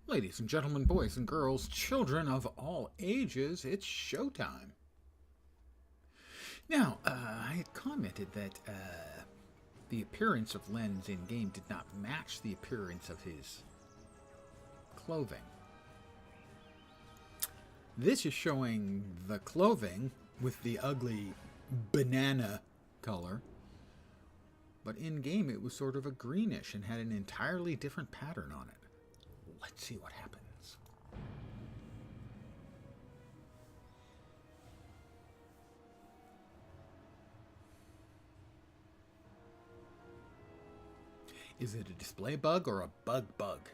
Ladies and gentlemen, boys and girls, children of all ages, it's showtime. Now, I had commented that the appearance of Len's in-game did not match the appearance of his clothing. This is showing the clothing with the ugly banana color, but in-game it was sort of a greenish and had an entirely different pattern on it. Let's see what happens. Is it a display bug or a bug?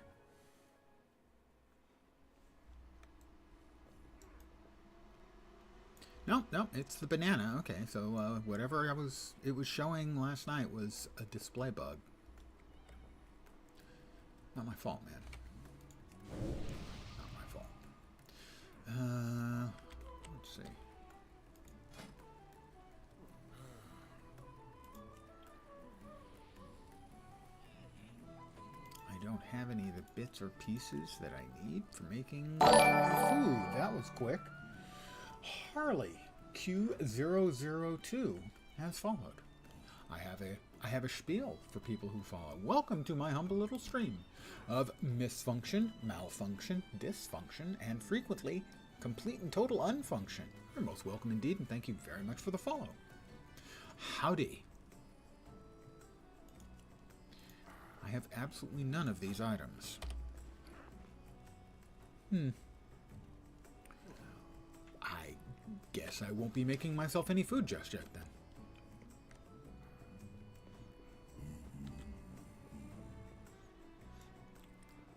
No, it's the banana. Okay, so whatever it was showing last night was a display bug. Not my fault, man. Not my fault. Let's see. I don't have any of the bits or pieces that I need for making food. That was quick. Harley Q002 has followed. I have a spiel for people who follow. Welcome to my humble little stream of misfunction, malfunction, dysfunction, and frequently complete and total unfunction. You're most welcome indeed, and thank you very much for the follow. Howdy. I have absolutely none of these items. I guess I won't be making myself any food just yet then.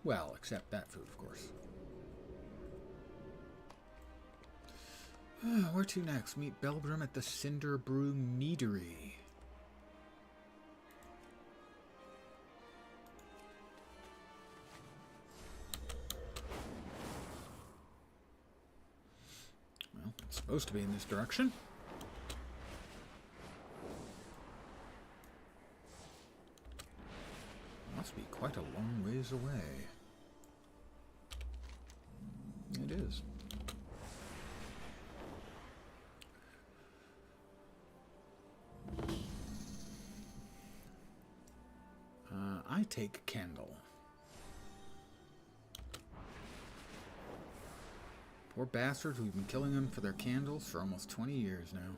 Well, except that food, of course. Where to next? Meet Belbrum at the Cinder Brew Meadery. Well, it's supposed to be in this direction. Must be quite a long ways away. It is. I take candle. Poor bastards, we've been killing them for their candles for almost 20 years now.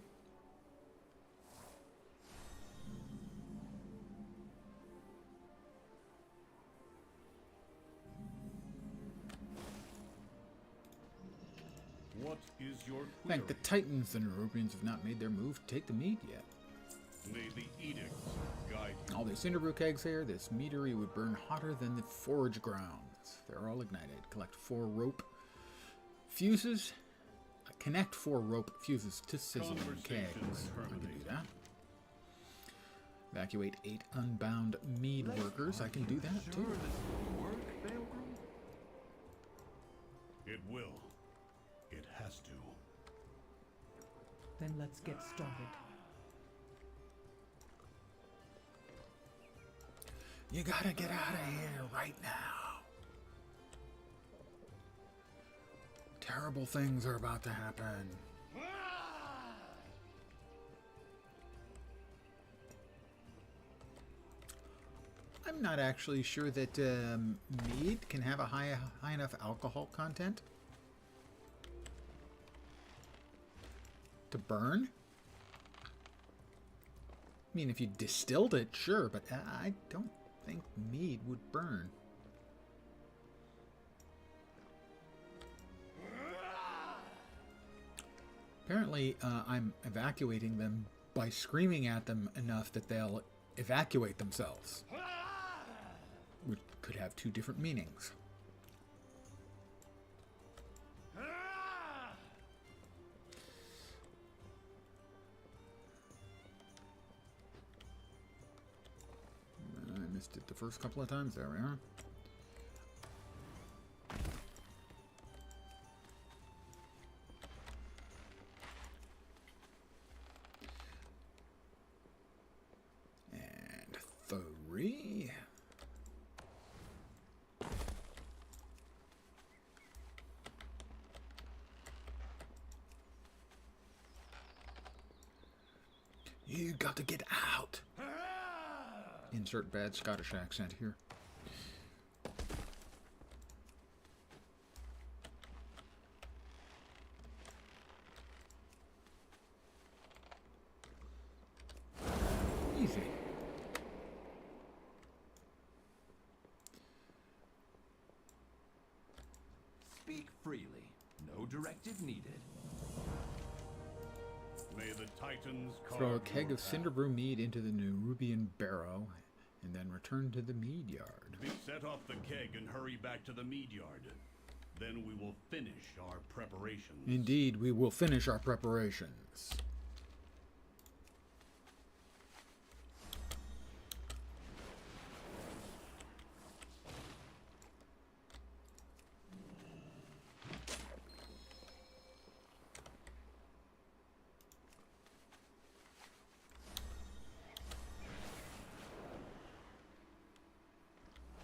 What is your query? Thank the Titans, the Nerobians have not made their move to take the mead yet. May the edicts guide you. All these cinderbrew kegs here, this meadery would burn hotter than the forge grounds. They're all ignited. Collect 4 rope fuses. Connect 4 rope fuses to sizzling kegs. I can do that. Evacuate 8 unbound mead workers. I can do that too. It will. It has to. Then let's get started. You gotta get out of here right now. Terrible things are about to happen. I'm not actually sure that mead can have a high enough alcohol content to burn. I mean, if you distilled it, sure, but I don't think mead would burn. Apparently, I'm evacuating them by screaming at them enough that they'll evacuate themselves. Which could have 2 different meanings. I missed it the first couple of times. There we are. And 3. got to get out. Insert bad Scottish accent here. Easy. Speak freely. No directive needed. May the Titans Throw a carve keg your of cinder path. brew mead into the Nerubian barrow, and then return to the mead yard. Set off the keg and hurry back to the mead yard. Then we will finish our preparations. Indeed, we will finish our preparations.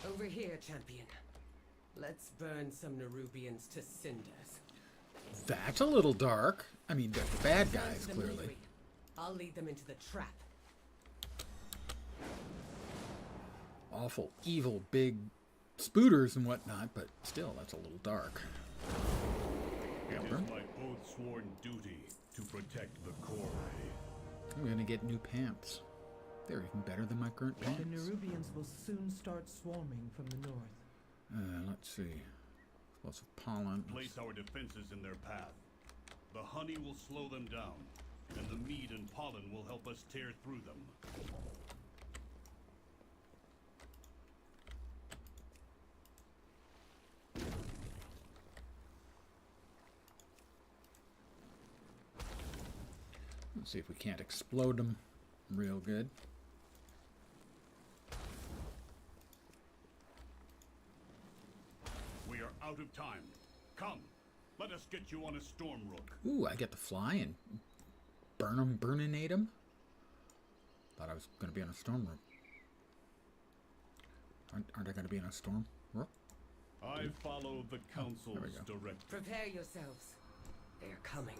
Over here, champion. Let's burn some Nerubians to cinders. That's a little dark. I mean, they're the bad Turn guys, to the clearly. melee. I'll lead them into the trap. Awful, evil, big spooters and whatnot, but still, that's a little dark. It is Remember? my oath-sworn duty to protect the core. I'm gonna get new pants. They're even better than my current The pants. Nerubians will soon start swarming from the north. Let's see. Explosive pollen. Place our defenses in their path. The honey will slow them down, and the mead and pollen will help us tear through them. Let's see if we can't explode them real good. We are out of time. Come, let us get you on a storm rook. Ooh, I get to fly and burninate them. Thought I was going to be on a storm rook. Aren't I going to be on a storm rook? I follow the council's there we go. directive. Prepare yourselves. They're coming.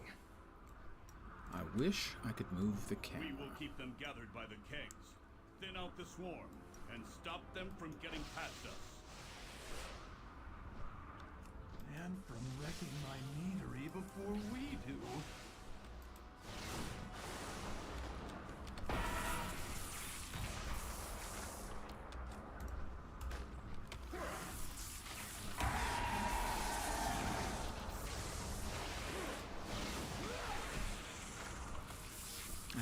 I wish I could move the camera. We will keep them gathered by the kegs, thin out the swarm, and stop them from getting past us. And from wrecking my meadery before we do.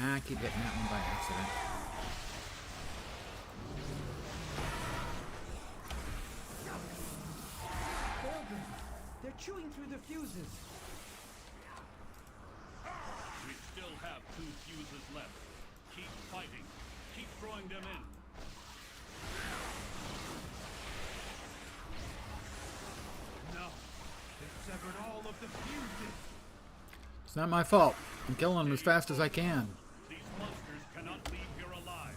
I keep hitting that one by accident. Belgrin! They're chewing through the fuses. We still have 2 fuses left. Keep fighting. Keep throwing them in. No. They've severed all of the fuses. It's not my fault. I'm killing them as fast as I can. These monsters cannot leave here alive.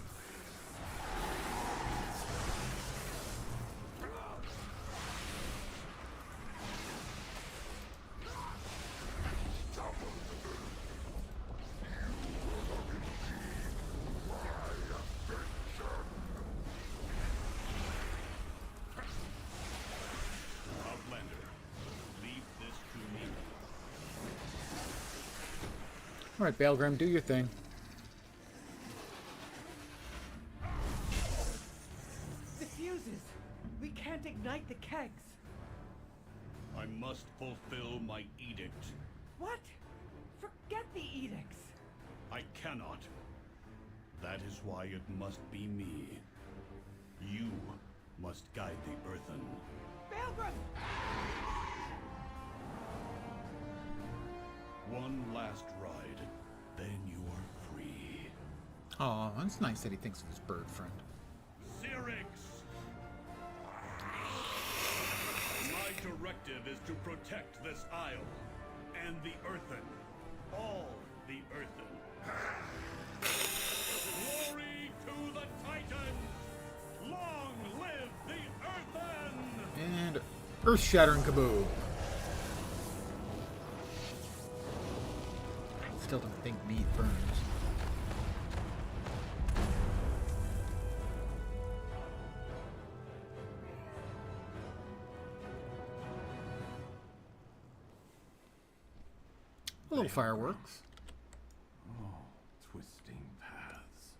Outlander, leave this to me. All right, Balgrim, do your thing. The fuses! We can't ignite the kegs! I must fulfill my edict. What? Forget the edicts! I cannot. That is why it must be me. You must guide the earthen. Belgrin! One last ride, then you are free. Aw, it's nice that he thinks of his bird friend. Syrinx! My directive is to protect this isle, and the earthen. All the earthen. Glory to the Titans! Long live the earthen! And earth-shattering kaboom. Still don't think meat burns. little fireworks. Oh, twisting paths.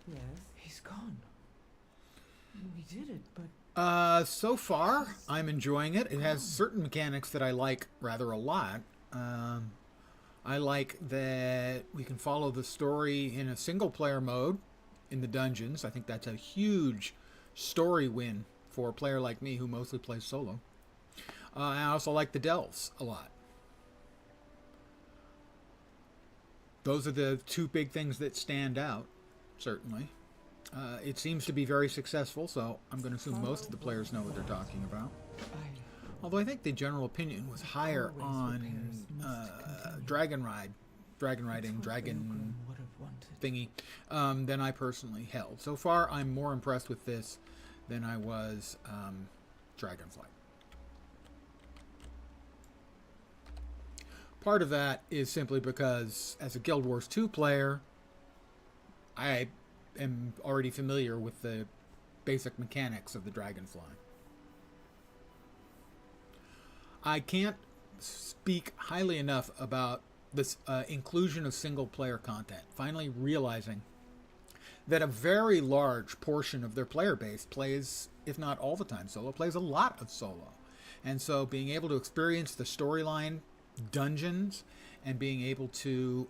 Yes. He's gone. We did it, but So far, I'm enjoying it. It has certain mechanics that I like rather a lot. I like that we can follow the story in a single-player mode in the dungeons. I think that's a huge story win for a player like me who mostly plays solo. I also like the delves a lot. Those are the two big things that stand out, certainly. It seems to be very successful, so I'm going to assume most of the players know what they're talking about. Although I think the general opinion was higher on dragon riding, thingy, than I personally held. So far, I'm more impressed with this than I was Dragonflight. Part of that is simply because, as a Guild Wars 2 player, I am already familiar with the basic mechanics of the Dragonfly. I can't speak highly enough about this inclusion of single-player content. Finally realizing that a very large portion of their player base plays, if not all the time solo, plays a lot of solo. And so being able to experience the storyline dungeons and being able to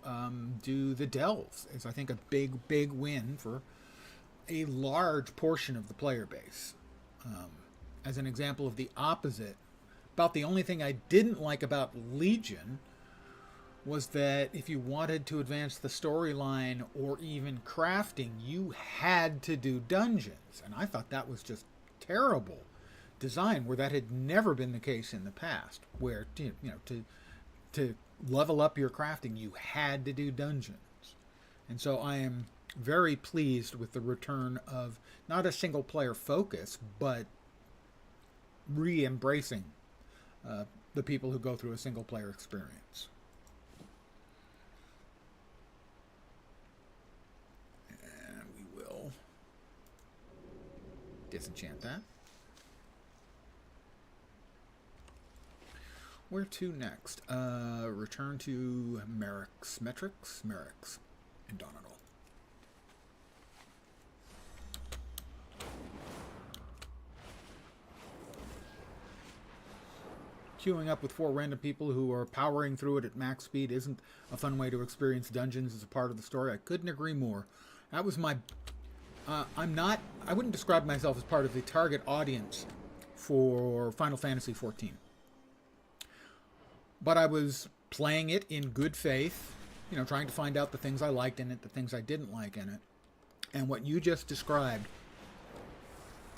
do the delves is, I think, a big win for a large portion of the player base. As an example of the opposite, about the only thing I didn't like about Legion was that if you wanted to advance the storyline or even crafting, you had to do dungeons. And I thought that was just terrible design, where that had never been the case in the past, where to level up your crafting, you had to do dungeons. And so I am very pleased with the return of not a single player focus, but re-embracing the people who go through a single player experience. And we will disenchant that. Where to next? Return to Merrick's in Donegal. Queuing up with 4 random people who are powering through it at max speed isn't a fun way to experience dungeons as a part of the story. I couldn't agree more. That was my... I wouldn't describe myself as part of the target audience for Final Fantasy XIV. But I was playing it in good faith, trying to find out the things I liked in it, the things I didn't like in it. And what you just described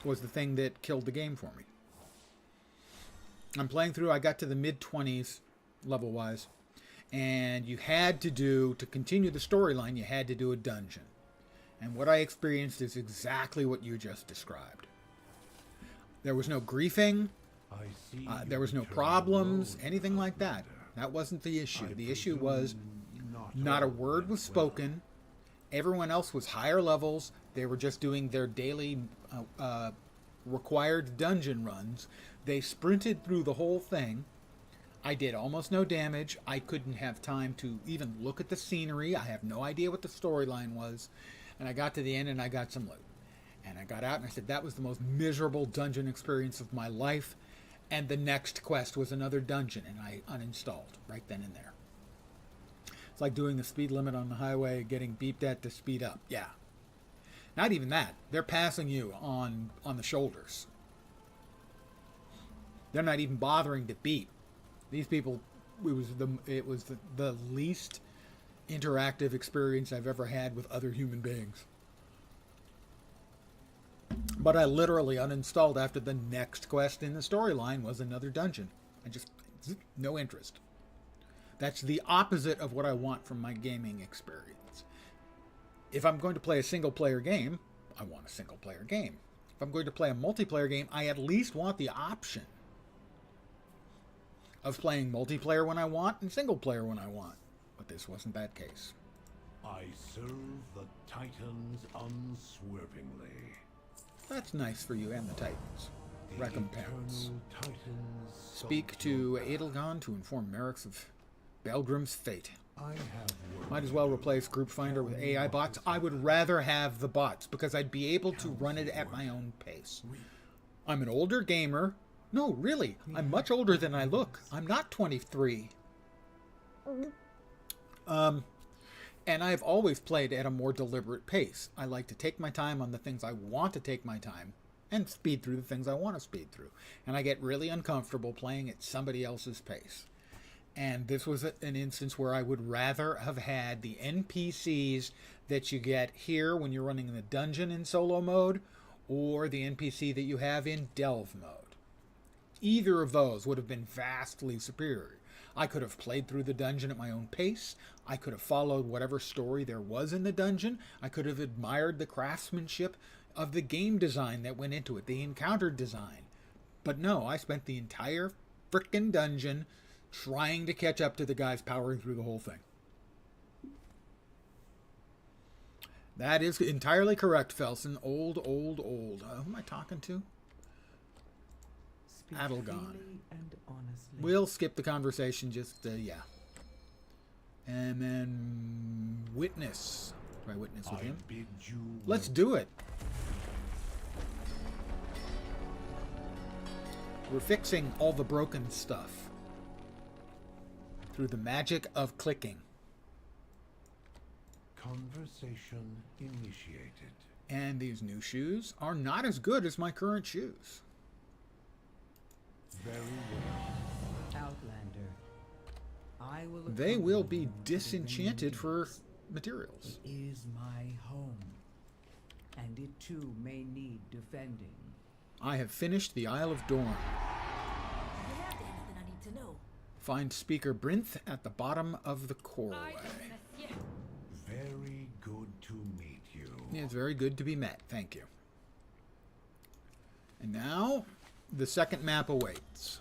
was the thing that killed the game for me. I'm playing through, I got to the mid-20s, level-wise, and you had to continue the storyline, you had to do a dungeon. And what I experienced is exactly what you just described. There was no griefing, there was no problems, anything like that. That wasn't the issue. The issue was not a word was spoken, everyone else was higher levels, they were just doing their daily required dungeon runs. They sprinted through the whole thing. I did almost no damage. I couldn't have time to even look at the scenery. I have no idea what the storyline was. And I got to the end and I got some loot. And I got out and I said, that was the most miserable dungeon experience of my life. And the next quest was another dungeon, and I uninstalled right then and there. It's like doing the speed limit on the highway, getting beeped at to speed up. Yeah. Not even that. They're passing you on the shoulders. They're not even bothering to beep. These people, it was the least interactive experience I've ever had with other human beings. But I literally uninstalled after the next quest in the storyline was another dungeon. No interest. That's the opposite of what I want from my gaming experience. If I'm going to play a single-player game, I want a single-player game. If I'm going to play a multiplayer game, I at least want the option of playing multiplayer when I want and single-player when I want. But this wasn't that case. I serve the Titans unswervingly. That's nice for you and the Titans. Recompense. Titans Speak to Edelgon to inform Merrick's of Belgrim's Fate. I have work. Might as well replace Group Finder with AI bots. I would rather have the bots because I'd be able to run it at my own pace. I'm an older gamer. No, really, I'm much older than I look. I'm not 23. And I've always played at a more deliberate pace. I like to take my time on the things I want to take my time and speed through the things I want to speed through. And I get really uncomfortable playing at somebody else's pace. And this was an instance where I would rather have had the NPCs that you get here when you're running the dungeon in solo mode, or the NPC that you have in delve mode. Either of those would have been vastly superior. I could have played through the dungeon at my own pace. I could have followed whatever story there was in the dungeon. I could have admired the craftsmanship of the game design that went into it, the encounter design. But no, I spent the entire frickin' dungeon trying to catch up to the guys powering through the whole thing. That is entirely correct, Felsen. Old. Who am I talking to? Speak Adelgon. freely and honestly. We'll skip the conversation, just, yeah. And then witness. Try witness with I him. bid you Let's do it. We're fixing all the broken stuff through the magic of clicking. conversation initiated. And these new shoes are not as good as my current shoes. Very well. Outlander. I will They will be accompany you to the disenchanted for Vengeance. materials. It is my home, and it too may need defending. I have finished the Isle of Dorn. Anything I need to know? Find Speaker Brinth at the bottom of the coreway. Very good to meet you. Yeah, it's very good to be met. Thank you. And now, the second map awaits.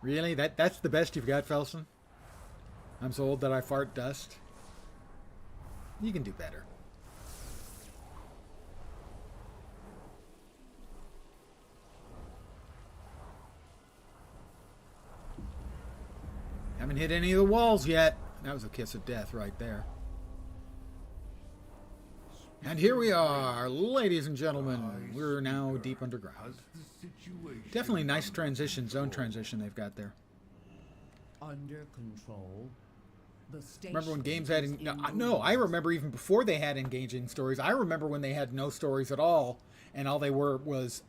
Really? That's the best you've got, Felsen? I'm so old that I fart dust. You can do better. Haven't hit any of the walls yet. That was a kiss of death right there. And here we are, ladies and gentlemen. We're now deep underground. How's the situation? Definitely nice transition, zone transition they've got there. Under control. The Remember when games station had... is No, I remember even before they had engaging stories. I remember when they had no stories at all, and all they were was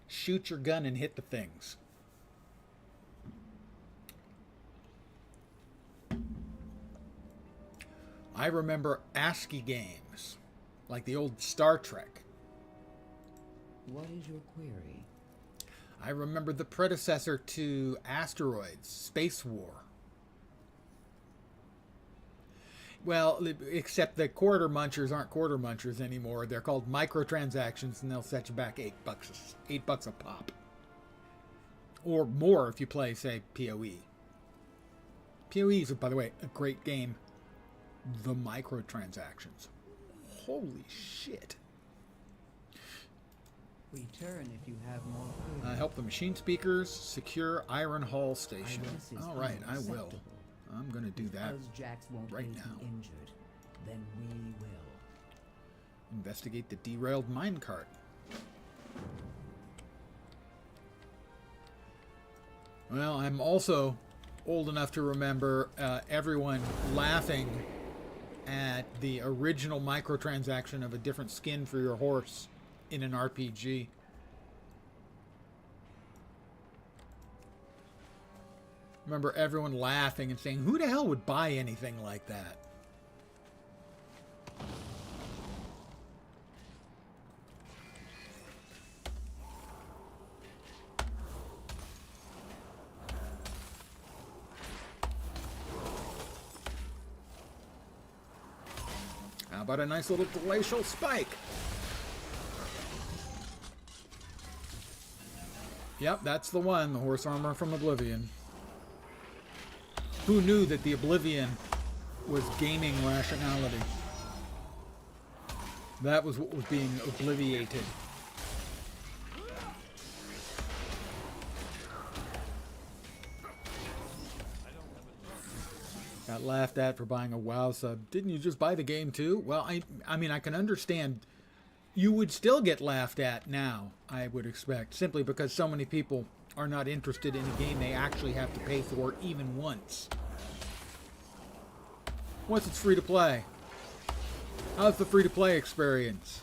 shoot your gun and hit the things. I remember ASCII games, like the old Star Trek. What is your query? I remember the predecessor to Asteroids, Space War. Well, except the quarter munchers aren't quarter munchers anymore. They're called microtransactions, and they'll set you back $8 a pop. Or more if you play, say, PoE. PoE is, by the way, a great game. The microtransactions. Holy shit. Return if you have more queries. Help the machine speakers secure Iron Hall Station. This is All right, I will. unacceptable. I'm going to do that. Because Jax won't right leave now. you injured, then we will. Investigate the derailed minecart. Well, I'm also old enough to remember everyone laughing at the original microtransaction of a different skin for your horse in an RPG. Remember everyone laughing and saying, who the hell would buy anything like that? How about a nice little glacial spike? Yep, that's the one, the horse armor from Oblivion. Who knew that the Oblivion was gaming rationality? That was what was being obliviated. Got laughed at for buying a WoW sub. Didn't you just buy the game too? Well, I mean, I can understand. You would still get laughed at now, I would expect, simply because so many people are not interested in a game they actually have to pay for even once. Once it's free to play. How's the free to play experience?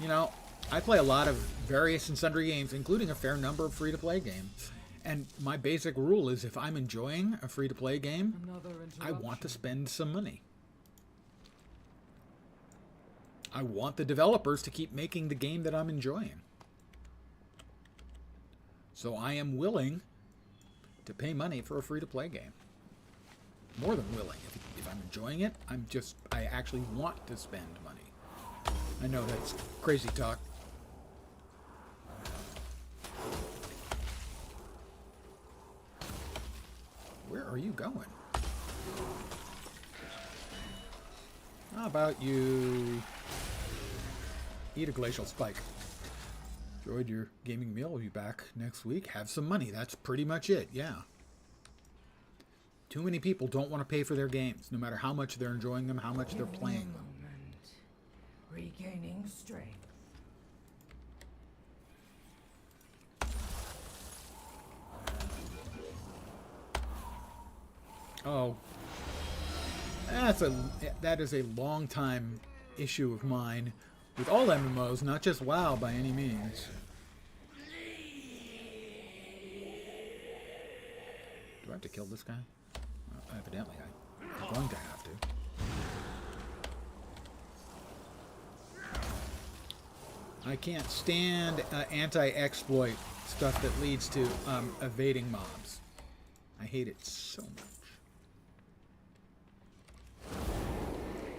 You know, I play a lot of various and sundry games, including a fair number of free to play games. And my basic rule is if I'm enjoying a free to play game, I want to spend some money. I want the developers to keep making the game that I'm enjoying. So I am willing to pay money for a free-to-play game. More than willing. If I'm enjoying it, I actually want to spend money. I know that's crazy talk. Where are you going? How about you eat a glacial spike? Enjoyed your gaming meal. We'll be back next week. Have some money. That's pretty much it. Yeah. Too many people don't want to pay for their games, no matter how much they're enjoying them, how much they're playing them. Regaining strength. Oh, that is a long time issue of mine with all MMOs, not just WoW by any means. Do I have to kill this guy? Well, evidently, I'm going to have to. I can't stand anti-exploit stuff that leads to evading mobs. I hate it so much.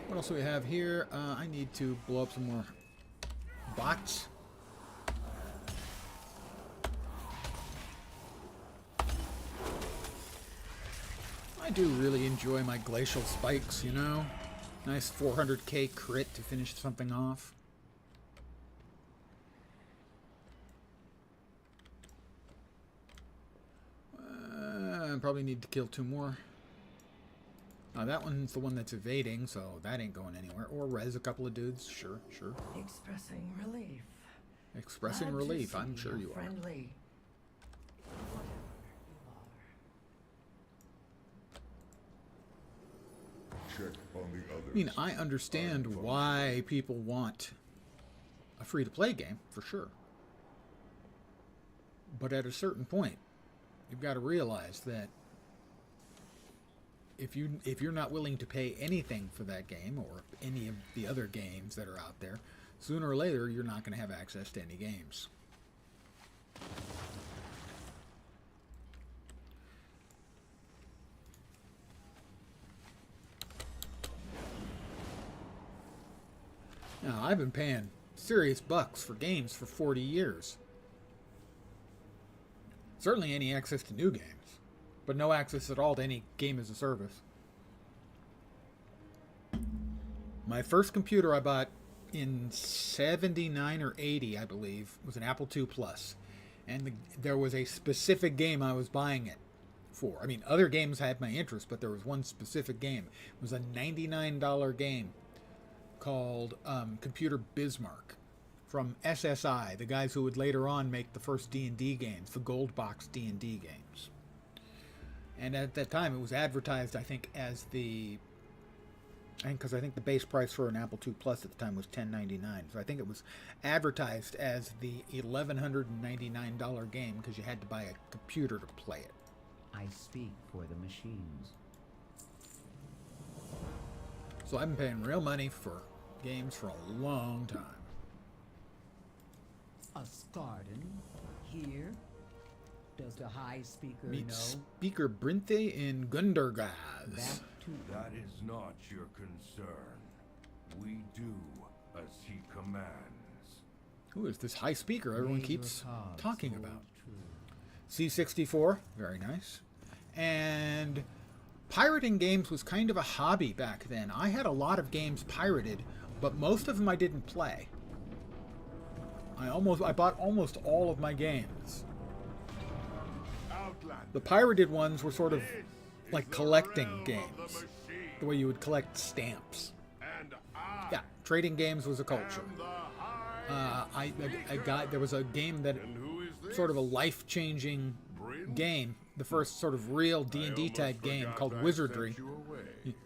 What else do we have here? I need to blow up some more bots. I do really enjoy my glacial spikes, you know? Nice 400k crit to finish something off. Probably need to kill 2 more. That one's the one that's evading, so that ain't going anywhere. Or res a couple of dudes. Sure, sure. Expressing relief. Expressing relief, I'm sure you are. Friendly. Check on the others. I mean, I understand why people want a free-to-play game, for sure. But at a certain point, you've got to realize that if you're not willing to pay anything for that game or any of the other games that are out there, sooner or later you're not going to have access to any games. Now, I've been paying serious bucks for games for 40 years. Certainly any access to new games, but no access at all to any game as a service. My first computer I bought in 79 or 80, I believe, was an Apple II Plus. And there was a specific game I was buying it for. I mean, other games had my interest, but there was one specific game. It was a $99 game called Computer Bismarck from SSI, the guys who would later on make the first D&D games, the gold box D&D games. And at that time, it was advertised, I think, as the... because I think the base price for an Apple II Plus at the time was $10.99. So I think it was advertised as the $1,199 game because you had to buy a computer to play it. I speak for the machines. So I've been paying real money for games for a long time. A Scarden here? Does the High Speaker Meet know? Speaker Brinthe in Gundergaz. That too. That is not your concern. We do as he commands. Who is this high speaker everyone May keeps your cause talking hold about? true. C64, very nice. And pirating games was kind of a hobby back then. I had a lot of games pirated but most of them I didn't play. I bought almost all of my games. The pirated ones were sort of like collecting games, the way you would collect stamps. Yeah, trading games was a culture. There was a game that sort of a life-changing game, the first sort of real D&D type game called Wizardry.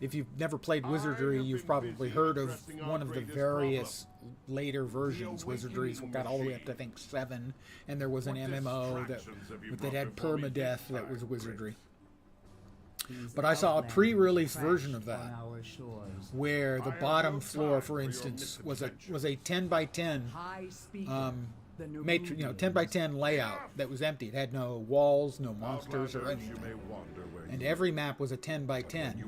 If you've never played Wizardry, you've probably heard of one of the various later versions. Wizardry's got all the way up to, I think, 7, and there was an MMO that had permadeath that was Wizardry. But I saw a pre-release version of that, where the bottom floor, for instance, was a 10 by 10 matrix, 10 by 10 layout that was empty. It had no walls, no monsters, or anything. And every map was a 10 by 10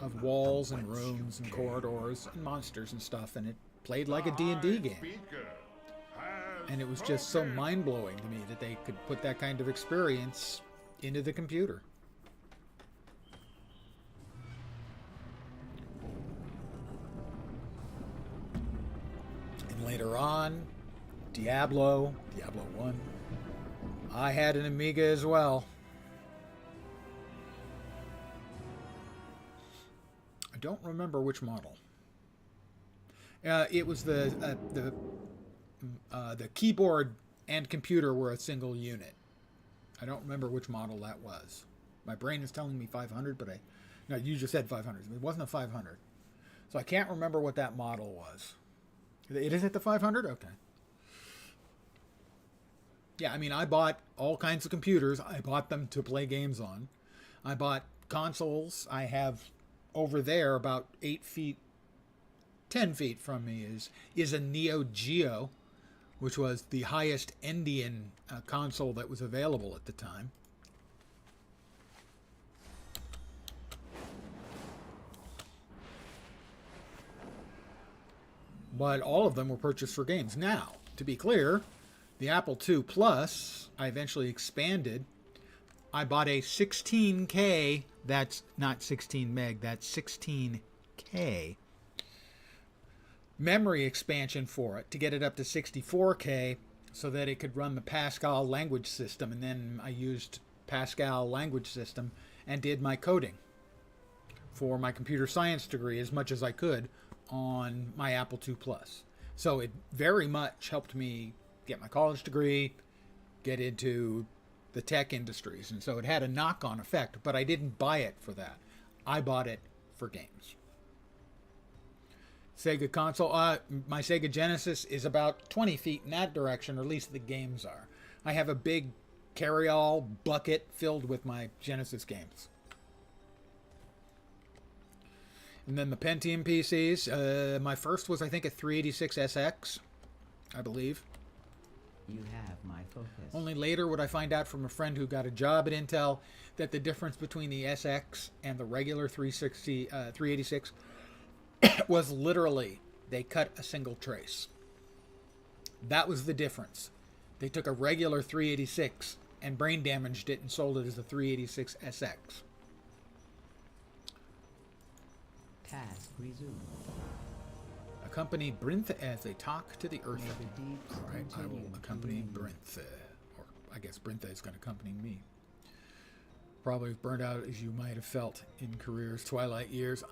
of walls and rooms and corridors and monsters and stuff, and it played like a D&D game. And it was just so mind-blowing to me that they could put that kind of experience into the computer. And later on, Diablo 1. I had an Amiga as well. I don't remember which model. It was the keyboard and computer were a single unit. I don't remember which model that was. My brain is telling me 500, but no, you just said 500. It wasn't a 500. So I can't remember what that model was. Is it the 500? Okay. Yeah, I mean, I bought all kinds of computers. I bought them to play games on. I bought consoles. I have over there about 8 feet, 10 feet from me is a Neo Geo, which was the highest Endian console that was available at the time. But all of them were purchased for games. Now, to be clear, the Apple II Plus, I eventually expanded. I bought a 16K, that's not 16 meg, that's 16K memory expansion for it to get it up to 64K so that it could run the Pascal language system. And then I used Pascal language system and did my coding for my computer science degree as much as I could on my Apple II Plus. So it very much helped me get my college degree, get into the tech industries. And so it had a knock-on effect, but I didn't buy it for that. I bought it for games. Sega console, my Sega Genesis is about 20 feet in that direction, or at least the games are. I have a big carry-all bucket filled with my Genesis games. And then the Pentium PCs, my first was, I think, a 386SX, I believe. You have my focus. Only later would I find out from a friend who got a job at Intel that the difference between the SX and the regular 386 was literally they cut a single trace. That was the difference. They took a regular 386 and brain damaged it and sold it as a 386SX. Task resumed. Accompany Brinth as they talk to the Earth. All right, I will accompany Brinth. Or I guess Brinth is going to accompany me. Probably as burnt out as you might have felt in career's twilight years.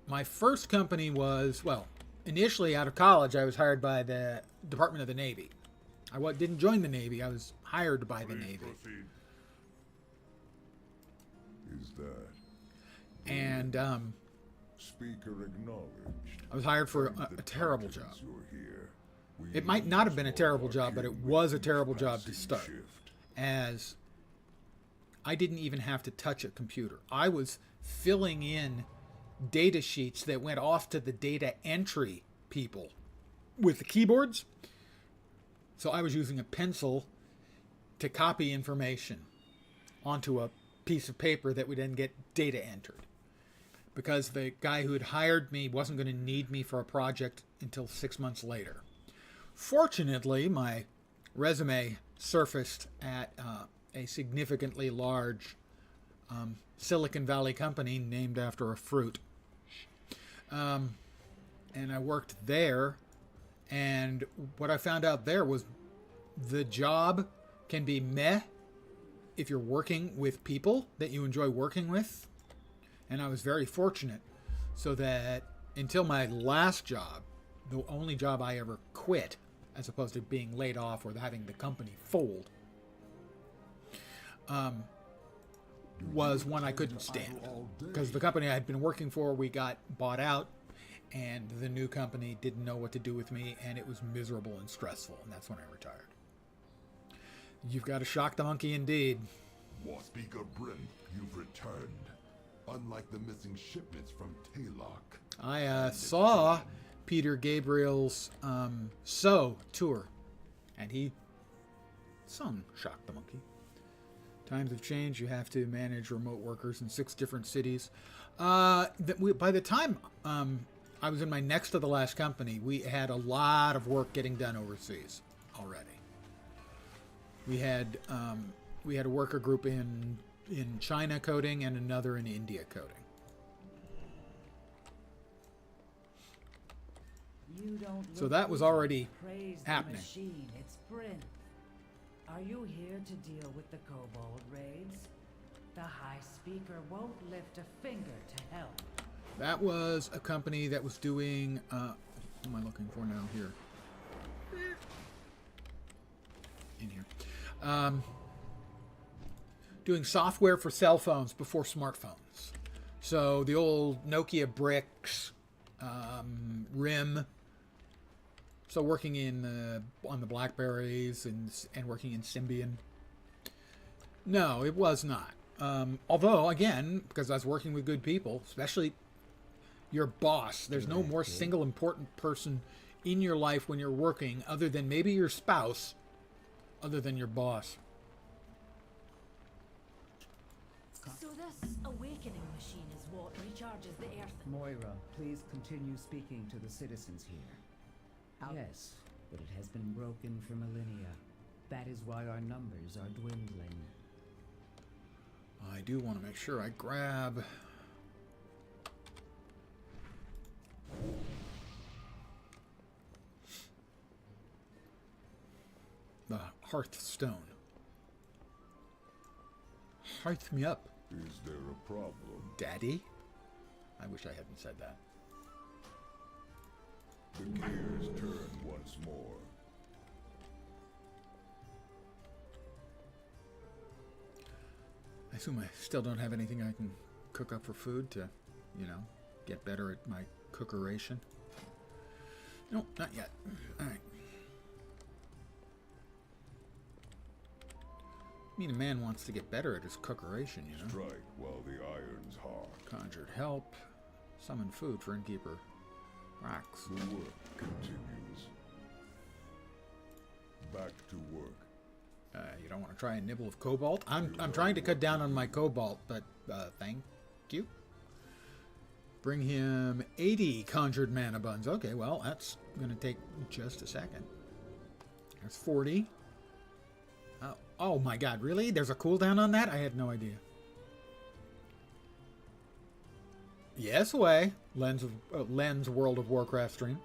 My first company was, well, initially out of college, I was hired by the Department of the Navy. I didn't join the Navy. I was hired by the Navy. Is that And speaker acknowledged? I was hired for a terrible job. It might not have been a terrible job, but it was a terrible job to start, as I didn't even have to touch a computer. I was filling in data sheets that went off to the data entry people with the keyboards. So I was using a pencil to copy information onto a piece of paper that would then get data entered, because the guy who had hired me wasn't going to need me for a project until 6 months later. Fortunately, my resume surfaced at a significantly large Silicon Valley company named after a fruit. And I worked there. And what I found out there was the job can be meh if you're working with people that you enjoy working with. And I was very fortunate, so that until my last job, the only job I ever quit, as opposed to being laid off or having the company fold, was one I couldn't stand. Because the company I had been working for, we got bought out, and the new company didn't know what to do with me, and it was miserable and stressful, and that's when I retired. You've got to shock the monkey indeed. Speaker Bryn, you've returned. Unlike the missing shipments from Taylock. I saw Peter Gabriel's tour, and he sung Shock the Monkey. Times have changed. You have to manage remote workers in 6 different cities. By the time I was in my next to the last company, we had a lot of work getting done overseas already. We had a worker group in China coding and another in India coding. You don't So look that was good. already Praise happening. The machine. It's Bryn. Are you here to deal with the kobold raids? The High Speaker won't lift a finger to help. That was a company that was doing... what am I looking for now? Here. In here. Doing software for cell phones before smartphones. So the old Nokia bricks, RIM. So working on the Blackberries and working in Symbian. No, it was not. Although, again, because I was working with good people, especially your boss, there's no more single important person in your life when you're working other than maybe your spouse, other than your boss. So this awakening machine is what recharges the earth. Moira, please continue speaking to the citizens here. Yes, but it has been broken for millennia. That is why our numbers are dwindling. I do want to make sure I grab... the Hearthstone. Hearth me up, Is there a problem? Daddy. I wish I hadn't said that. The gears turn once more. I assume I still don't have anything I can cook up for food to, get better at my cookeration. No, not yet. All right. I mean, a man wants to get better at his cookeration, Strike while the iron's hot. Conjured help. Summon food for innkeeper. Rocks. The work continues. Back to work. You don't want to try a nibble of cobalt? I'm trying to cut down on my cobalt, but thank you. Bring him 80 conjured mana buns. Okay, well, that's going to take just a second. There's 40. Oh my god, really? There's a cooldown on that? I had no idea. Yes, way. Lens World of Warcraft stream.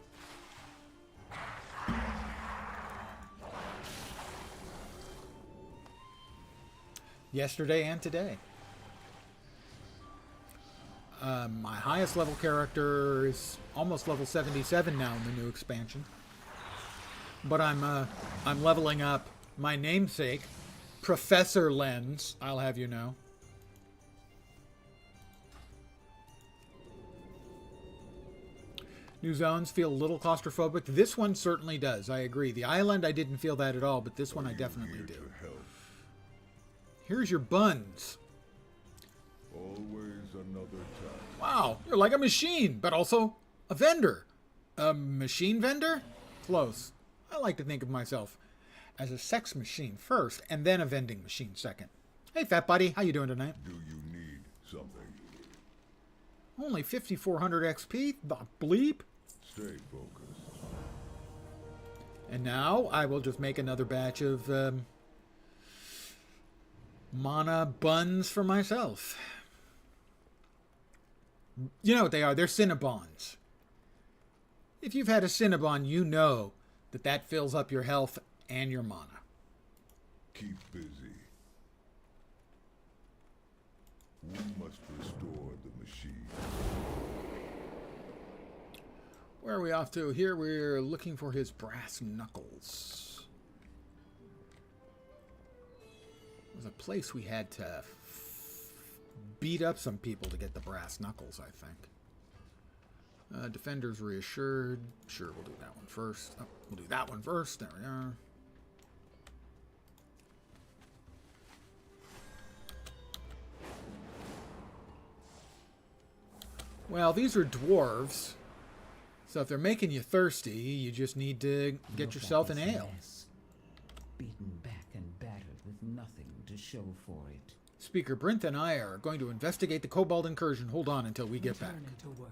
Yesterday and today. My highest level character is almost level 77 now in the new expansion. But I'm leveling up my namesake, Professor Lens, I'll have you know. New zones feel a little claustrophobic. This one certainly does, I agree. The island, I didn't feel that at all, but this one I definitely do. Here's your buns. Always another task. Wow, you're like a machine, but also a vendor. A machine vendor? Close. I like to think of myself as a sex machine first, and then a vending machine second. Hey, fat buddy, how you doing tonight? Do you need something? Only 5,400 XP? The bleep? Stay focused. And now I will just make another batch of mana buns for myself. You know what they are? They're Cinnabons. If you've had a Cinnabon, you know that that fills up your health and your mana. Keep busy. We must restore the machine. Where are we off to? Here we're looking for his brass knuckles. There's a place we had to beat up some people to get the brass knuckles, I think. Defenders reassured. Sure, we'll do that one first. Oh, we'll do that one first. There we are. Well, these are dwarves. So if they're making you thirsty, you just need to get yourself an ale. Beaten back and battered with nothing to show for it. Speaker Brinth and I are going to investigate the Kobold incursion. Hold on until we get back. To work.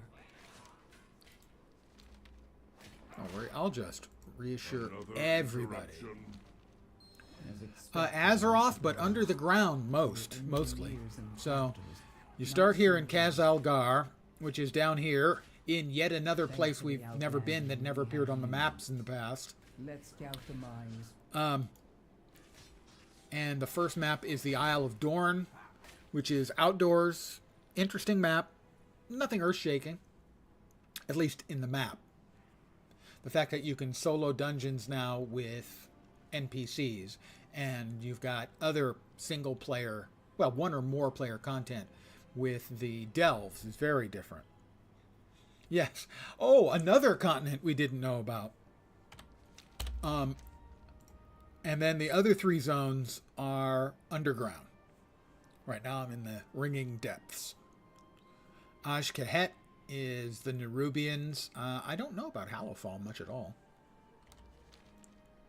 Don't worry, I'll just reassure Another everybody. interruption. Azeroth, but under the ground mostly. So you start here in Khazalgar, which is down here in yet another place we've never been that never appeared on the maps in the past. Let's scout the mines. And the first map is the Isle of Dorn, which is outdoors. Interesting map. Nothing earth-shaking, at least in the map. The fact that you can solo dungeons now with NPCs, and you've got other single-player, well, one or more player content with the Delves is very different. Yes. Oh, another continent we didn't know about. And then the other three zones are underground. Right now I'm in the ringing depths. Ajkahet is the Nerubians. I don't know about Hallowfall much at all.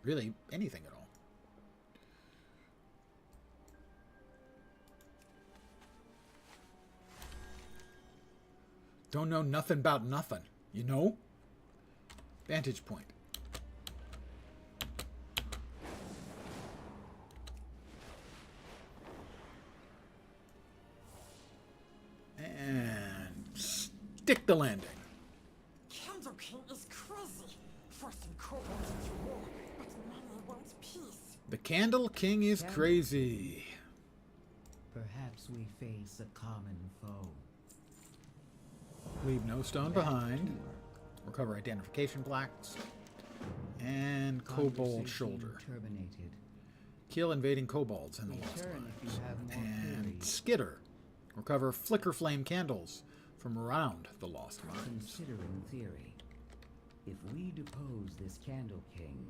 Really, anything at all. Don't know nothing about nothing, you know? Vantage point. And stick the landing. Candle King is crazy, forcing kobolds into war, but many want peace. The Candle King is crazy. Perhaps we face a common foe. Leave no stone behind. Recover identification plaques. And Kobold Shoulder. Terminated. Kill invading kobolds in the Lost Return if Mines. you have more And queries. Skitter. Recover flicker flame candles from around the Lost Mines. Considering theory, if we depose this Candle King,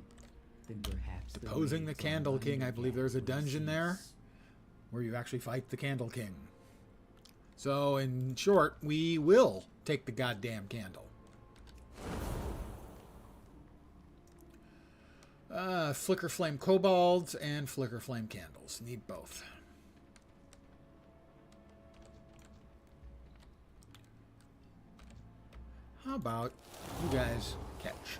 then perhaps Deposing the raids on Candle King, I believe there's a Underground will dungeon there cease. where you actually fight the Candle King. So, in short, we will take the goddamn candle. Flicker flame kobolds and flicker flame candles. Need both. How about you guys catch?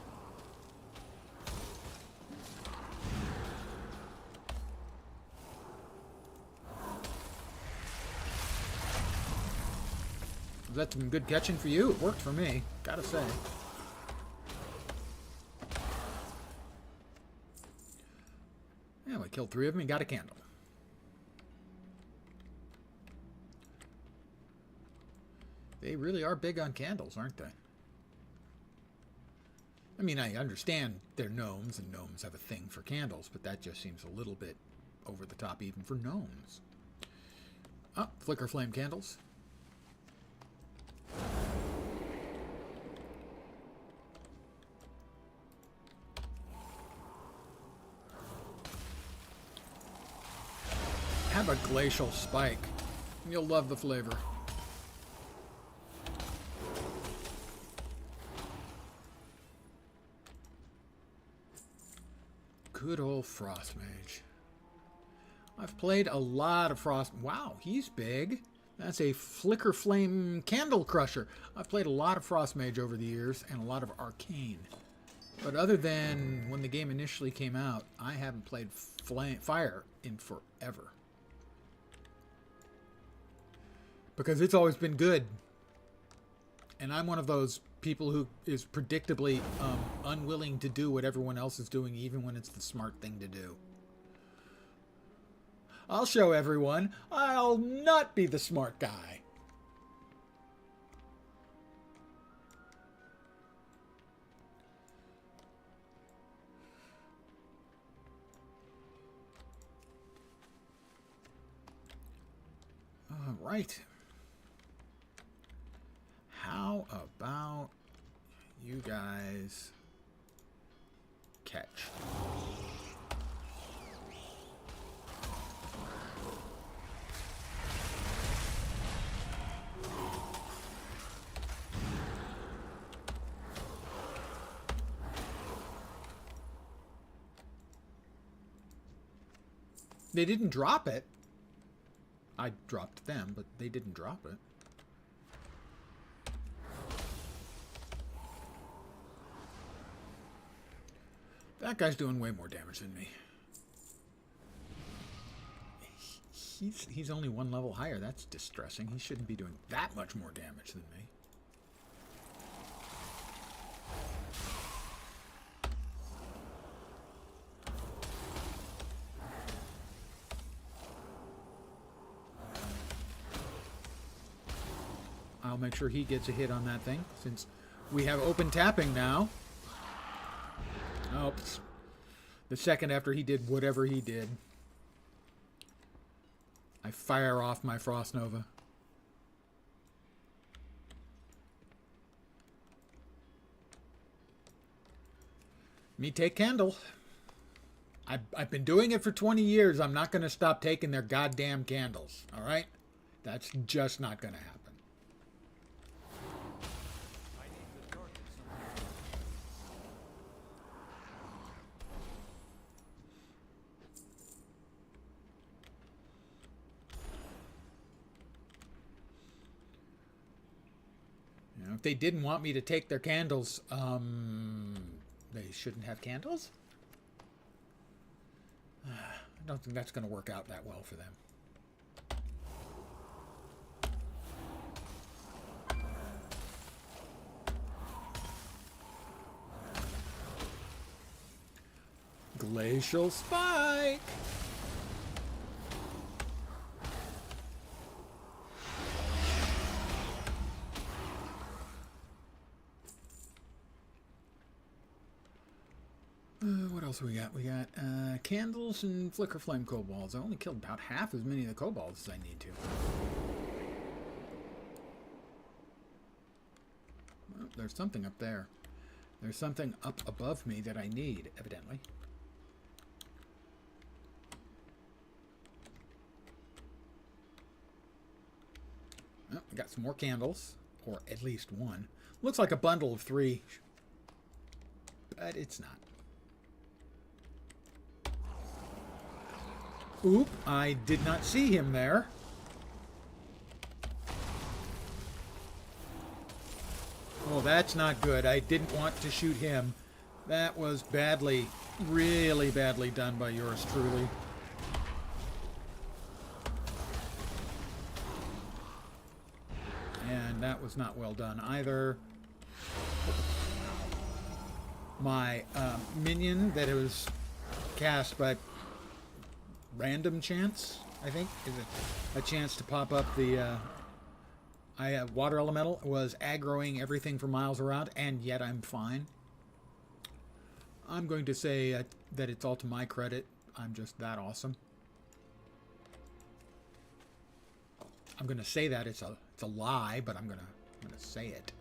That's some good catching for you. It worked for me, gotta say. Yeah, we killed 3 of them and got a candle. They really are big on candles, aren't they? I mean, I understand they're gnomes, and gnomes have a thing for candles, but that just seems a little bit over the top even for gnomes. Oh, flicker flame candles. Have a glacial spike. You'll love the flavor. Good old Frost Mage. I've played a lot of Frost... Wow, he's big. That's a Flicker Flame Candle Crusher. I've played a lot of Frost Mage over the years and a lot of Arcane. But other than when the game initially came out, I haven't played Fire in forever. Because it's always been good. And I'm one of those people who is predictably unwilling to do what everyone else is doing, even when it's the smart thing to do. I'll show everyone. I'll not be the smart guy. All right. How about you guys catch? They didn't drop it. I dropped them, but they didn't drop it. That guy's doing way more damage than me. He's only one level higher. That's distressing. He shouldn't be doing that much more damage than me. I'll make sure he gets a hit on that thing, since we have open tapping now. Oh, the second after he did whatever he did, I fire off my Frost Nova. Me take candle. I've been doing it for 20 years. I'm not going to stop taking their goddamn candles, all right? That's just not going to happen. If they didn't want me to take their candles, they shouldn't have candles? I don't think that's going to work out that well for them. Glacial Spike! What else we got? We got candles and flicker flame kobolds. I only killed about half as many of the kobolds as I need to. Well, there's something up there. There's something up above me that I need, evidently. Oh, I got some more candles, or at least one. Looks like a bundle of 3, but it's not. Oop, I did not see him there. Oh, that's not good. I didn't want to shoot him. That was badly, really badly done by yours truly. And that was not well done either. My minion that it was cast by random chance, I think, is a chance to pop up the water elemental, was aggroing everything for miles around, and yet I'm fine. I'm going to say that it's all to my credit. I'm just that awesome. I'm going to say that it's a lie, but I'm going to say it.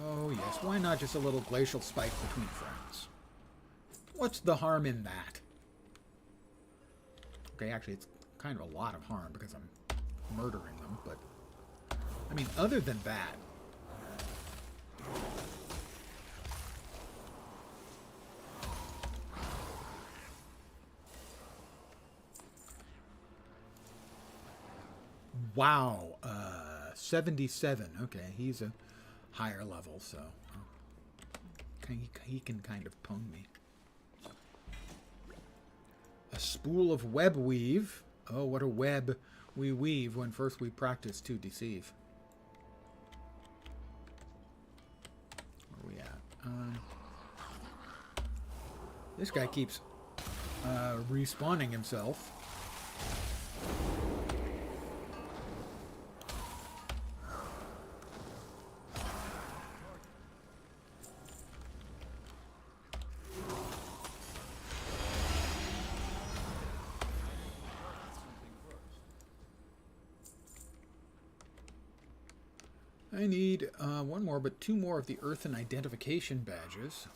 Oh yes, why not just a little glacial spike between friends? What's the harm in that? Okay, actually it's kind of a lot of harm because I'm murdering them, but I mean, other than that, wow, 77. Okay, he's a higher level, so He can kind of pwn me. A spool of web weave. Oh, what a web we weave when first we practice to deceive. Where are we at? This guy keeps respawning himself. I need one more, but two more of the Earthen Identification badges.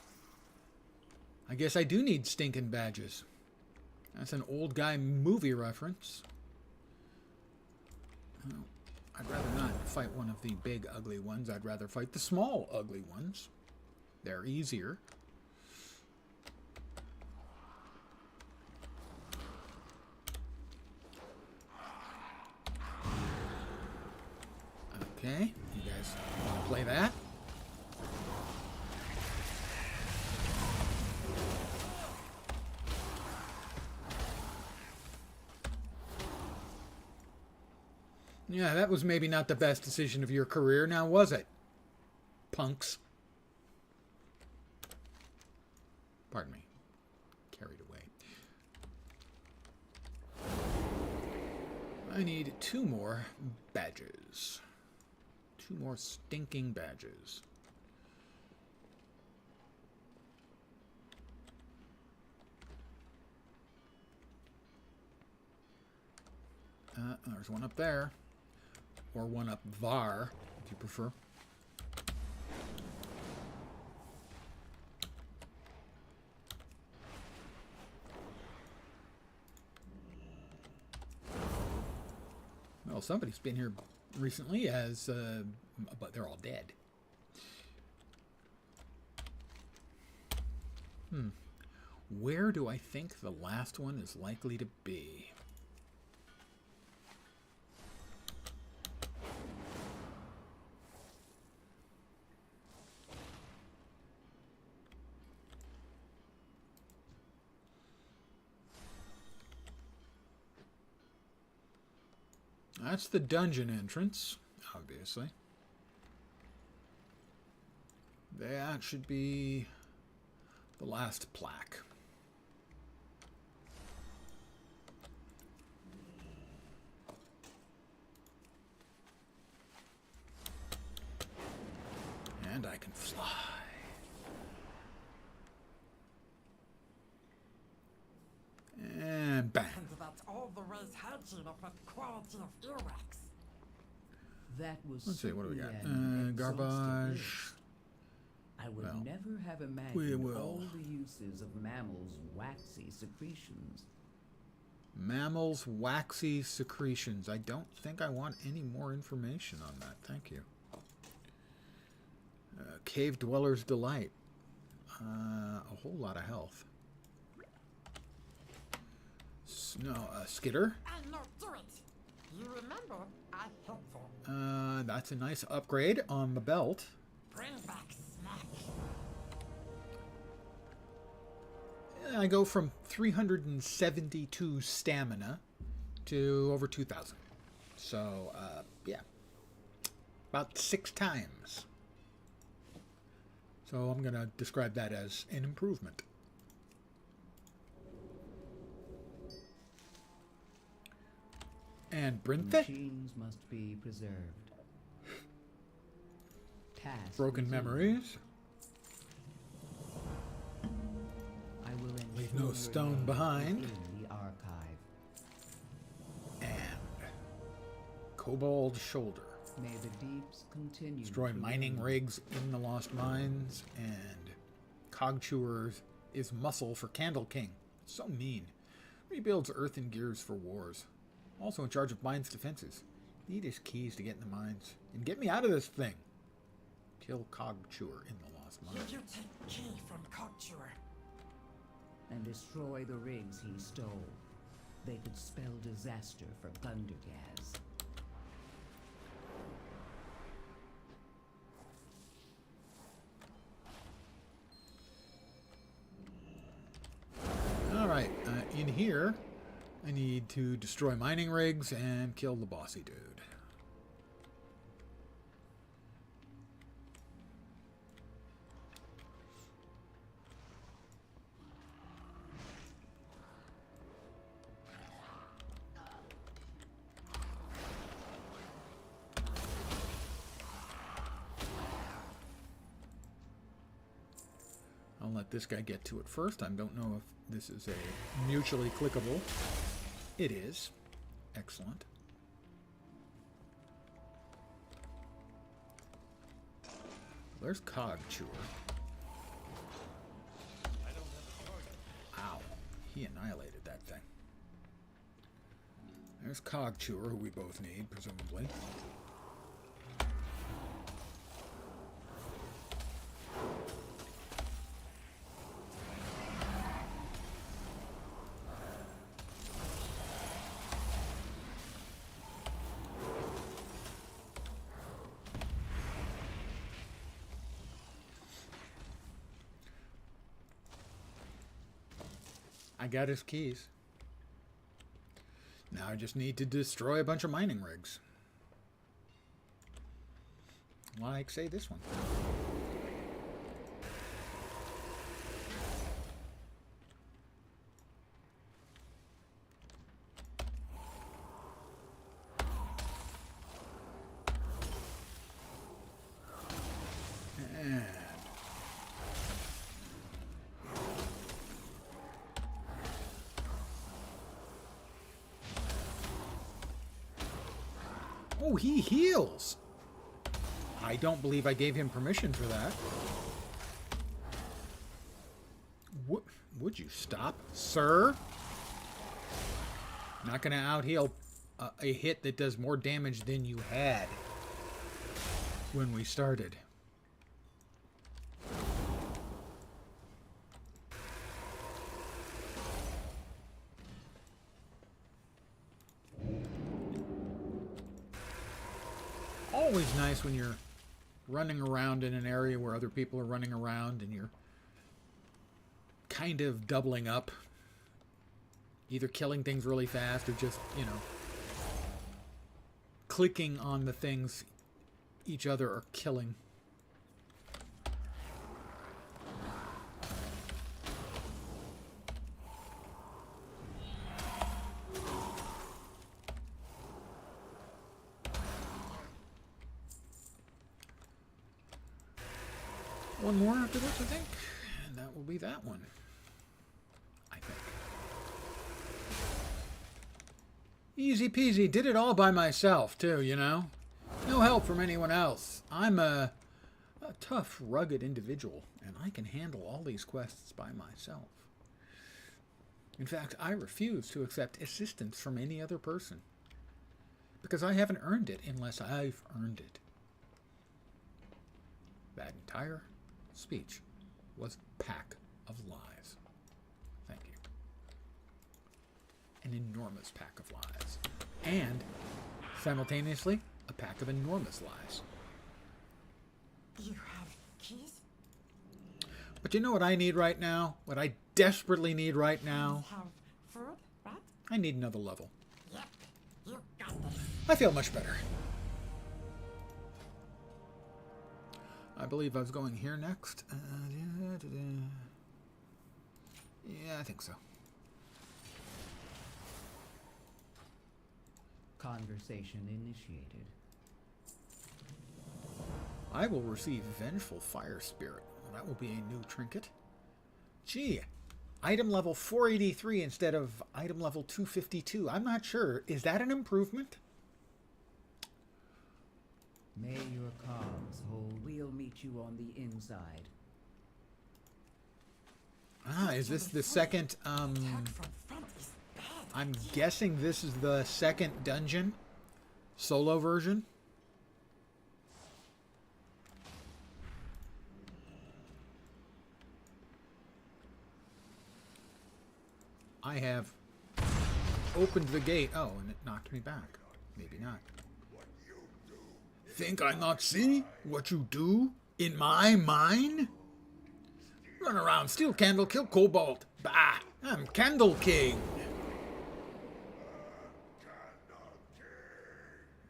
I guess I do need stinking badges. That's an old guy movie reference. Oh, I'd rather not fight one of the big ugly ones. I'd rather fight the small ugly ones. They're easier. Okay, you guys want to play that? Yeah, that was maybe not the best decision of your career, now was it? Punks. Pardon me. Carried away. I need two more badges. Two more stinking badges. There's one up there. Or one up there, if you prefer. Well, somebody's been here recently as, but they're all dead. Where do I think the last one is likely to be? That's the dungeon entrance, obviously. That should be the last plaque. And I can fly. And bang. And that's all the race had you up with quality of earwax. That was Let's see, what do we got? certainly an Garbage. exhaustive list. I would Well, never have we imagined will. all the uses of mammals' waxy secretions. Mammals' waxy secretions. I don't think I want any more information on that. Thank you. Cave Dweller's Delight. A whole lot of health. Skitter. I know, do it. You remember, I helpful. That's a nice upgrade on the belt. Bring back smack. I go from 372 stamina to over 2,000. So, yeah. About 6 times. So I'm going to describe that as an improvement. And The Brinthe? machines must be preserved. Task Broken resumed. Memories. I will Leave ensure no your stone name behind. is in the archive. And Cobalt Shoulder. May the deeps continue. Destroy to mining reign. rigs in the Lost Mines. And Cog Chewer is muscle for Candle King. So mean. Rebuilds earthen gears for wars. Also in charge of mines defenses. Need his keys to get in the mines. And get me out of this thing. Kill Cog Chewer in the Lost Mines. You take key from Cockchewer. And destroy the rigs he stole. They could spell disaster for Gundergaz. here, I need to destroy mining rigs and kill the bossy dude. I'll let this guy get to it first. I don't know if this is a mutually clickable. It is. Excellent. There's Cog Chewer. Ow. He annihilated that thing. There's Cog Chewer, who we both need, presumably. I got his keys. Now I just need to destroy a bunch of mining rigs. Like, say, this one. And oh, he heals. I don't believe I gave him permission for that. Would you stop, sir? Not going to out-heal a hit that does more damage than you had when we started. Always nice when you're running around in an area where other people are running around and you're kind of doubling up. Either killing things really fast or just, you know, clicking on the things each other are killing. One more after this, I think. And that will be that one. I think. Easy peasy. Did it all by myself, too, you know? No help from anyone else. I'm a tough, rugged individual, and I can handle all these quests by myself. In fact, I refuse to accept assistance from any other person. Because I haven't earned it unless I've earned it. That entire speech was a pack of lies. Thank you. An enormous pack of lies. And, simultaneously, a pack of enormous lies. You have keys? But you know what I need right now? What I desperately need right now? Have food, right? I need another level. Yep, you got this. I feel much better. I believe I was going here next. Yeah, I think so. Conversation initiated. I will receive Vengeful Fire Spirit. That will be a new trinket. Gee, item level 483 instead of item level 252. I'm not sure. Is that an improvement? May your cogs hold. We'll meet you on the inside. Ah, is this the second, Attack from front is bad. I'm guessing this is the second dungeon? Solo version? I have opened the gate. Oh, and it knocked me back. Maybe not. Think I not see what you do in my mine? Run around, steal candle, kill cobalt. Bah, I'm Candle King.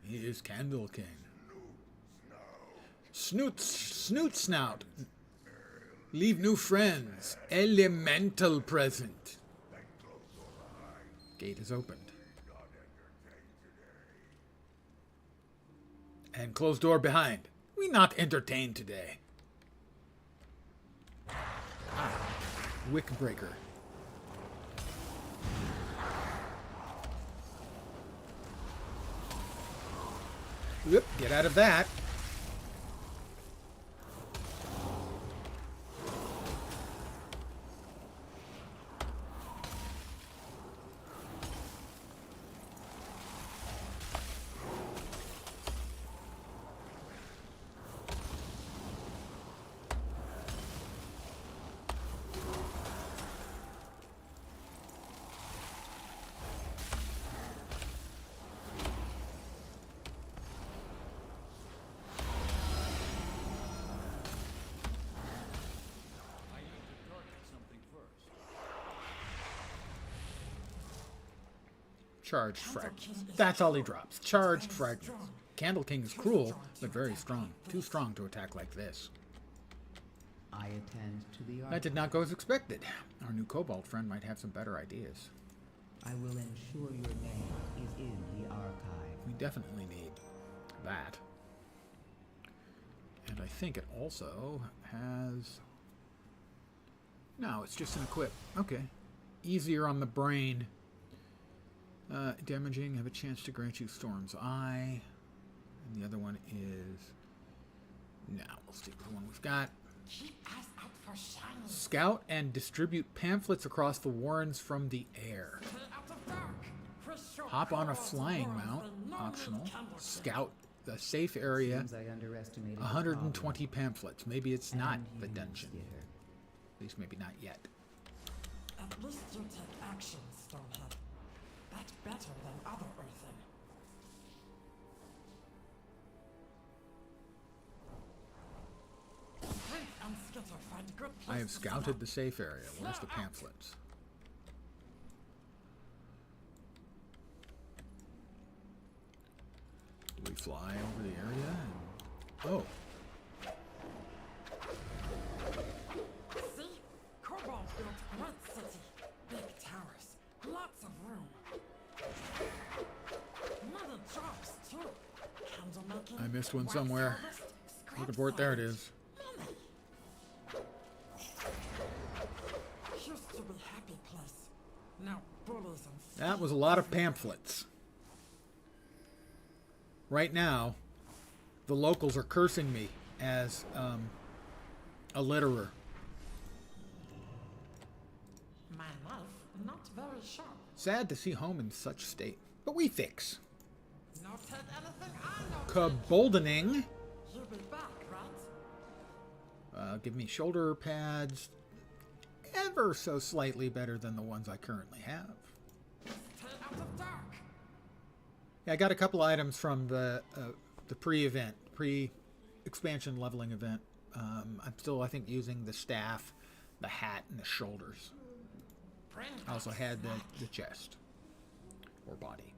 He is Candle King. Snoot Snout. Leave new friends. Elemental present. Gate is opened. And closed door behind. We not entertain today. Wick breaker. Whoop, get out of that. Charged fragments. That's all he drops. Charged fragments. Candle King is cruel, but very strong. Too strong to attack like this. I attend to the That did not go as expected. Our new Cobalt friend might have some better ideas. I will ensure your name is in the archive. We definitely need that. And I think it also has... No, it's just an equip. Okay. Easier on the brain. Damaging, have a chance to grant you Storm's Eye. And the other one is... No, we'll stick with the one we've got. Keep eyes out for shiny. Scout and distribute pamphlets across the warrens from the air. Stay out of dark. Push your Hop on a claws flying towards mount, the northern optional. Candle King. Scout the safe area. Seems I underestimated the 120 problem. pamphlets. Maybe it's not And the you, dungeon. Skitter. At least maybe not yet. At least you take action, Stonehead. That's better than other Earthen. Drink and Skitter find good I have places to scouted stop. the safe area. Where's the pamphlets? Do we fly over the area? Oh, See? Cobalt built great city. Big towers. Lots of room. Many jobs, too. Candle making. I missed one wax somewhere. harvest, scrap Looking for it. There it salvage. is. Money. Used to be happy place. Now bullies and That was a lot of pamphlets. Right now, the locals are cursing me as a litterer. my knife not very sharp. Sad to see home in such state, but we fix. No take anything I know. Caboldening. You'll be back, right? Give me shoulder pads. Ever so slightly better than the ones I currently have. Stay out of dark. Yeah, I got a couple items from the pre-event, pre-expansion leveling event. I'm still, I think, using the staff, the hat, and the shoulders. Bring I also back had snack. the chest or body.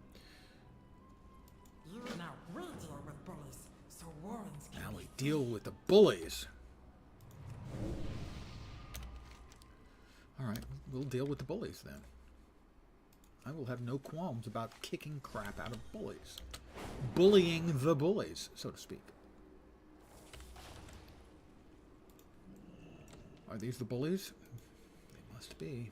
You now will deal with bullies, so Warrens can Now be we deal with the bullies. All right, we'll deal with the bullies then. I will have no qualms about kicking crap out of bullies. Bullying the bullies, so to speak. Are these the bullies? They must be.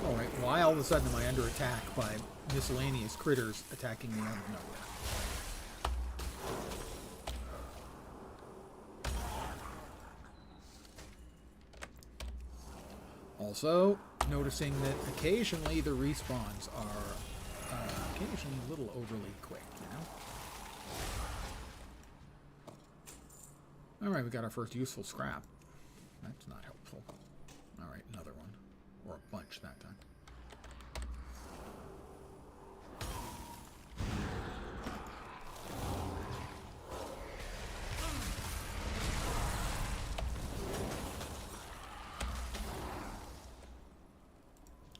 Alright, why all of a sudden am I under attack by miscellaneous critters attacking me out of nowhere? Also, noticing that occasionally the respawns are occasionally a little overly quick, you know? Alright, we got our first useful scrap. That's not helpful. Alright, another one. Or a bunch that time.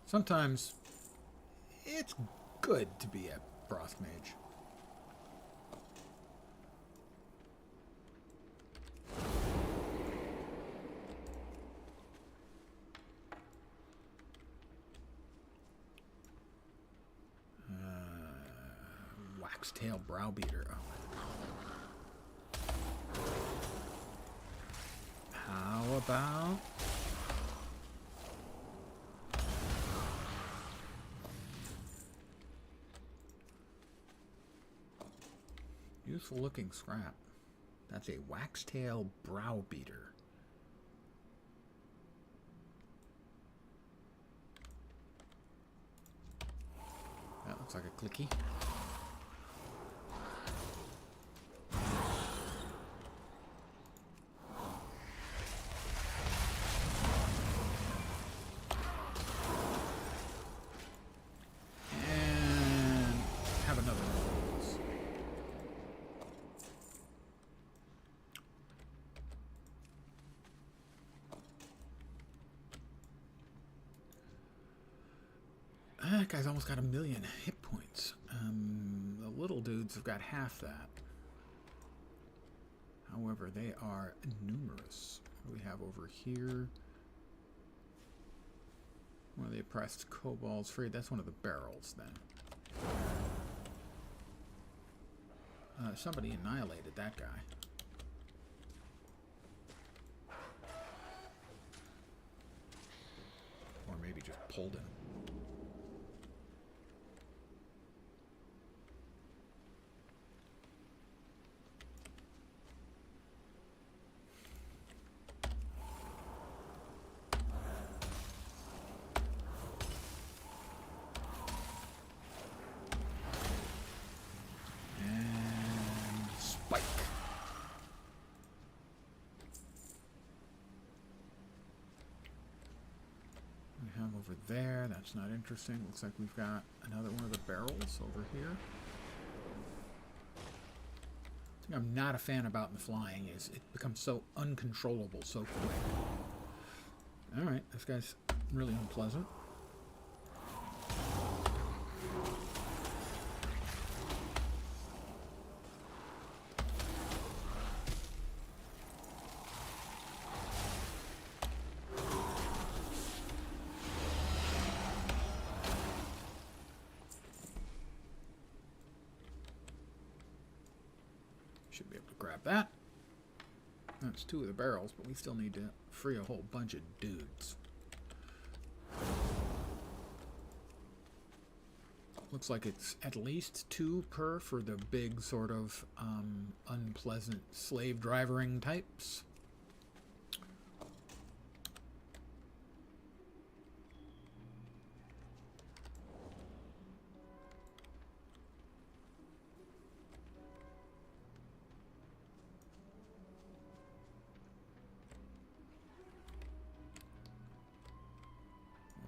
Sometimes it's good to be a Frost Mage. Waxtail Browbeater. Oh. How about... useful looking scrap. That's a Waxtail Browbeater. That looks like a clicky. That guy's almost got 1,000,000 hit points. The little dudes have got half that. However, they are numerous. What do we have over here? One of the oppressed kobolds free. That's one of the barrels, then. Somebody annihilated that guy. Or maybe just pulled him. Over there, that's not interesting. Looks like we've got another one of the barrels over here. The thing I'm not a fan about in the flying is it becomes so uncontrollable so quick. Alright, this guy's really unpleasant. Should be able to grab that. That's 2 of the barrels, but we still need to free a whole bunch of dudes. Looks like it's at least 2 per for the big sort of unpleasant slave drivering types.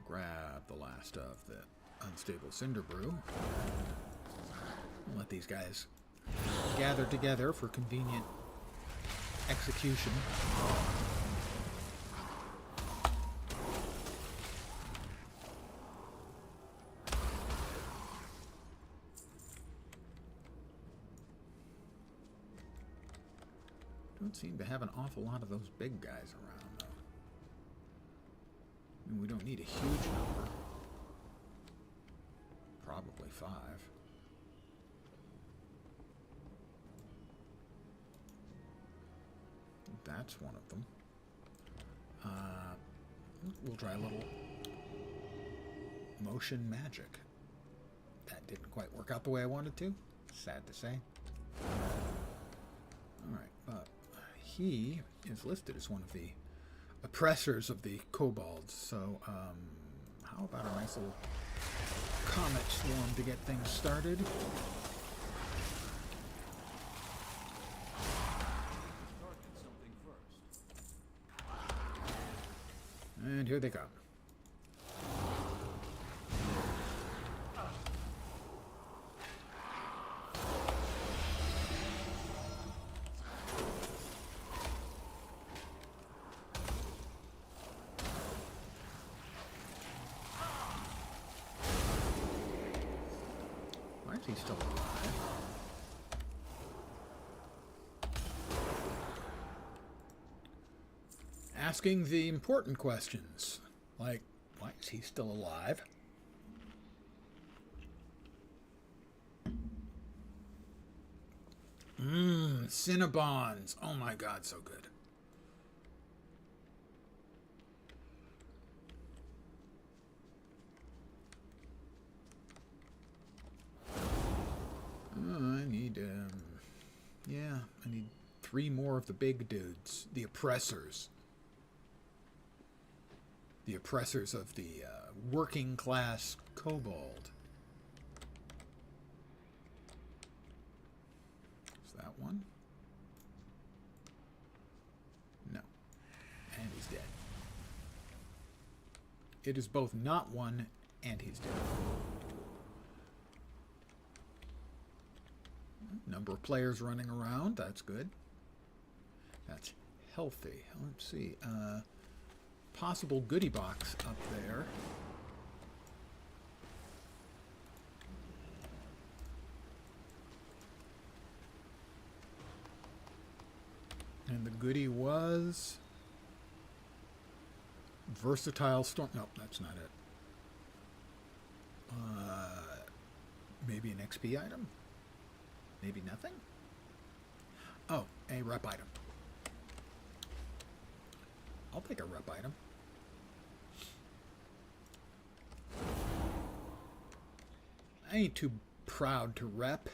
Grab the last of the unstable cinder brew. Let these guys gather together for convenient execution. Don't seem to have an awful lot of those big guys around. We don't need a huge number. Probably 5. That's one of them. We'll try a little motion magic. That didn't quite work out the way I wanted to. Sad to say. Alright, but he is listed as one of the oppressors of the kobolds, so how about a nice little comet swarm to get things started? And here they come. he's still alive. Asking the important questions, like, why is he still alive? Cinnabons. Oh my god, so good. I need, yeah, I need 3 more of the big dudes. The oppressors. The oppressors of the working class kobold. Is that one? No. And he's dead. It is both not one and he's dead. Number of players running around, that's good. That's healthy. Let's see. Possible goodie box up there. And the goodie was versatile storm. No, that's not it. Maybe an XP item? Maybe nothing? Oh, a rep item. I'll take a rep item. I ain't too proud to rep.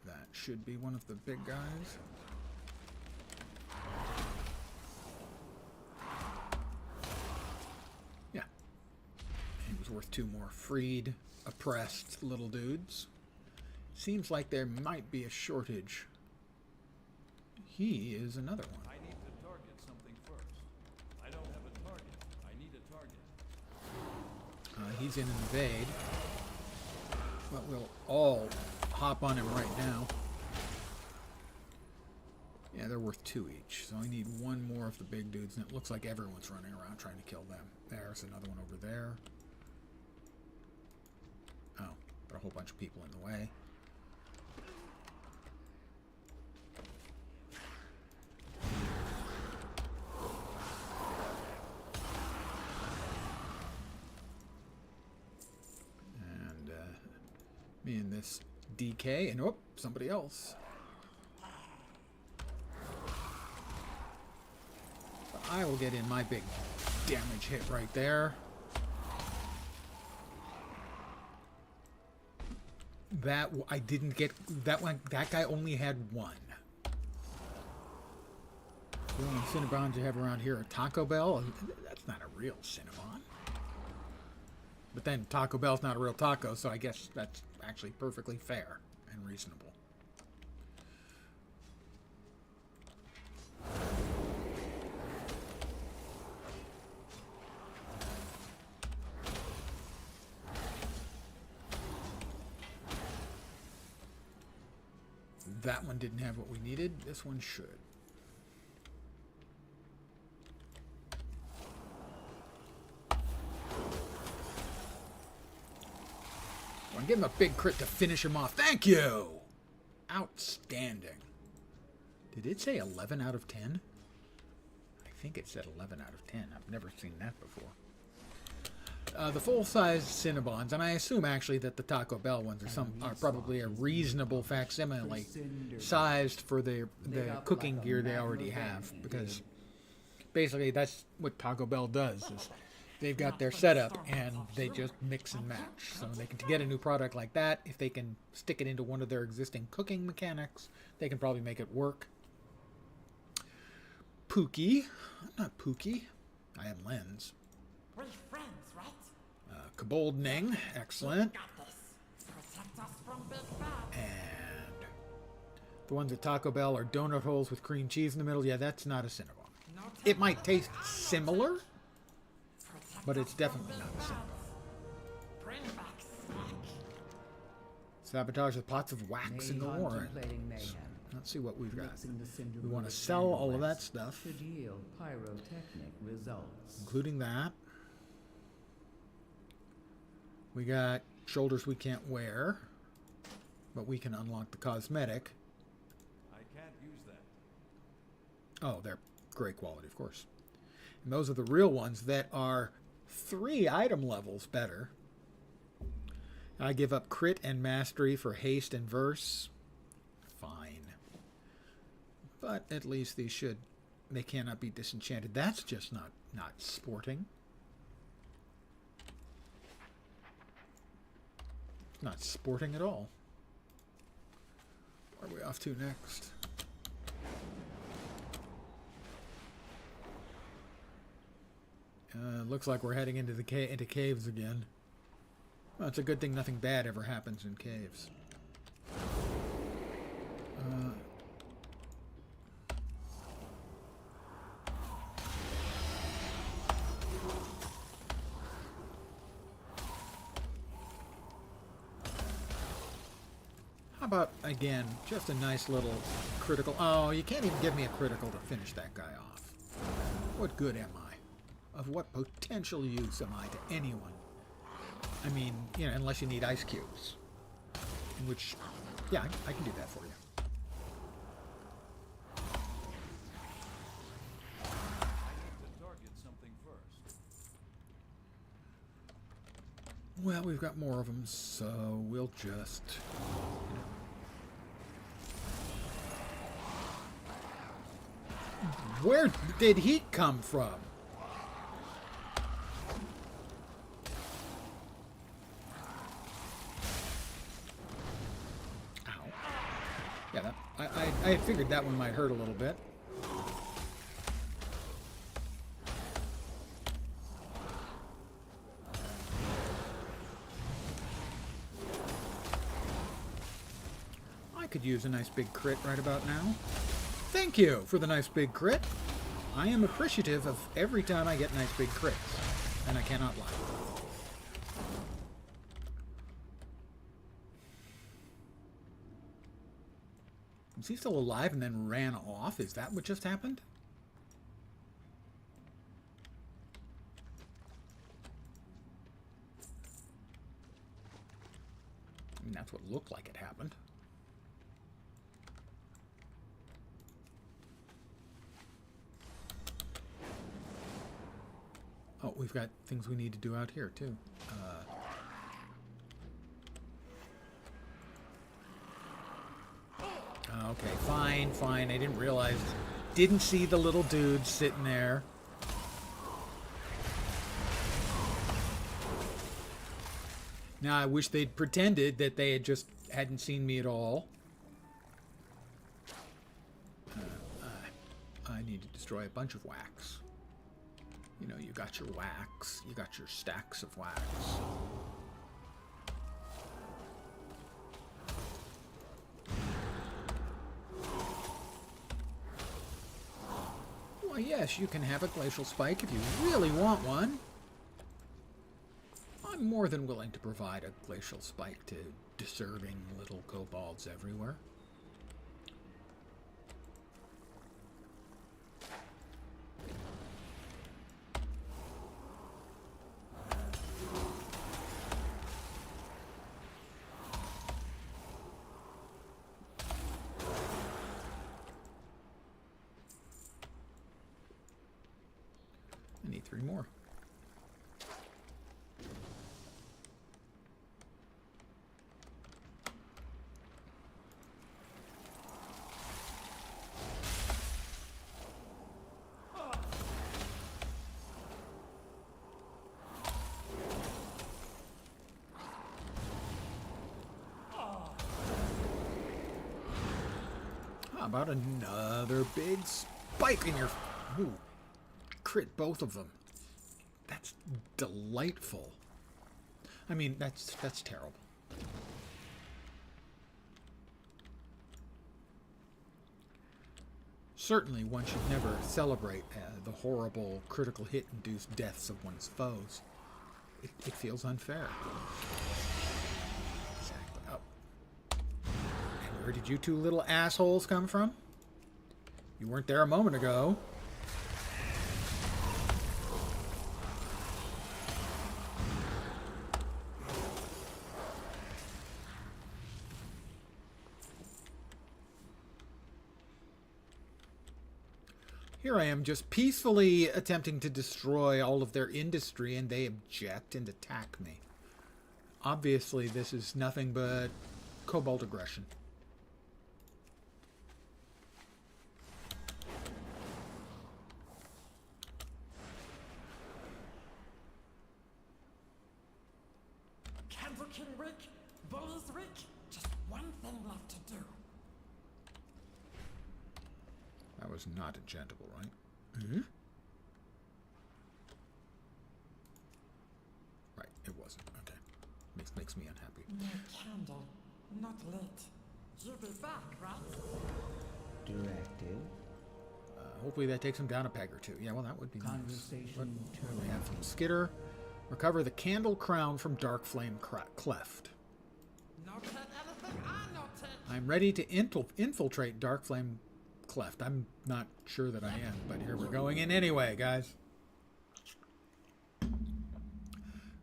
That should be one of the big guys. Yeah. He was worth 2 more. Freed, oppressed little dudes. Seems like there might be a shortage. He is another one. I need to target something first. I don't have a target. I need a target. He's in invade. But we'll all hop on him right now. Yeah, they're worth 2 each. So I need 1 more of the big dudes. And it looks like everyone's running around trying to kill them. There's another one over there. Oh, but a whole bunch of people in the way. Me and this DK, and oh, somebody else. But I will get in my big damage hit right there. That I didn't get that one. That guy only had 1. The only Cinnabons you have around here are Taco Bell. That's not a real Cinnabon. But then Taco Bell's not a real taco, so I guess that's actually perfectly fair and reasonable. That one didn't have what we needed. This one should. Give him a big crit to finish him off. Thank you! Outstanding. Did it say 11 out of 10? I think it said 11 out of 10. I've never seen that before. The full-size Cinnabons, and I assume actually that the Taco Bell ones are probably a reasonable facsimile sized for the cooking gear they already have, because basically that's what Taco Bell does. Is they've got their setup, and they just mix and match. So they can get a new product like that. If they can stick it into one of their existing cooking mechanics, they can probably make it work. Pookie. I'm not Pookie. I am Lens. We're friends, right? Koboldning. Excellent. Got this. Protect us from Big Bad. And the ones at Taco Bell are donut holes with cream cheese in the middle. Yeah, that's not a Cinnabon. No It might taste similar, but it's definitely not a Cinnabon. Bring back snack. Sabotage the pots of wax in the warren. Contemplating mayhem. Let's see what we've got. Mixing the cinder We want to with sell all of that wax stuff, should yield pyrotechnic results. including that. We got shoulders we can't wear, but we can unlock the cosmetic. I can't use that. Oh, they're great quality, of course. And those are the real ones that are 3 item levels better. I give up crit and mastery for haste and verse. Fine. But at least they cannot be disenchanted. That's just not sporting. Not sporting at all. Where are we off to next? Looks like we're heading into the into caves again. Well, it's a good thing nothing bad ever happens in caves. How about, again, just a nice little critical... Oh, you can't even give me a critical to finish that guy off. What good am I? Of what potential use am I to anyone? I mean, you know, unless you need ice cubes. In which, yeah, I can do that for you. I need to target something first. Well, we've got more of them, so we'll just... Where did he come from? Ow. Yeah, I had figured that one might hurt a little bit. I could use a nice big crit right about now. Thank you for the nice big crit. I am appreciative of every time I get nice big crits, and I cannot lie. Is he still alive and then ran off? Is that what just happened? I mean, that's what looked like it happened. Oh, we've got things we need to do out here, too. Okay, fine, fine. I didn't realize... Didn't see the little dude sitting there. Now, I wish they'd pretended that they had just hadn't seen me at all. I need to destroy a bunch of wax. You know, you got your wax, you got your stacks of wax. Well, yes, you can have a glacial spike if you really want one. I'm more than willing to provide a glacial spike to deserving little kobolds everywhere. I need 3 more. How about another big spike in your... Ooh. Crit both of them. That's delightful. I mean, that's terrible. Certainly, one should never celebrate the horrible critical hit-induced deaths of one's foes. It feels unfair. Exactly. Oh. And Where did you two little assholes come from? You weren't there a moment ago. Here I am just peacefully attempting to destroy all of their industry, and they object and attack me. Obviously, this is nothing but kobold aggression. Candle King Rick, Bullies Rick, just one thing left to do. That was not enchantable, right? Mm-hmm. Right, it wasn't. Okay. Makes me unhappy. No candle, not lit. You'll be back, right? Directive. Hopefully that takes him down a peg or two. Yeah, well, that would be nice. Conversation What do we have from Skitter? Recover the candle crown from Dark Flame Cleft. Not take anything I not take. I'm ready to infiltrate Dark Flame Cleft. I'm not sure that I am, but here we're going in anyway, guys.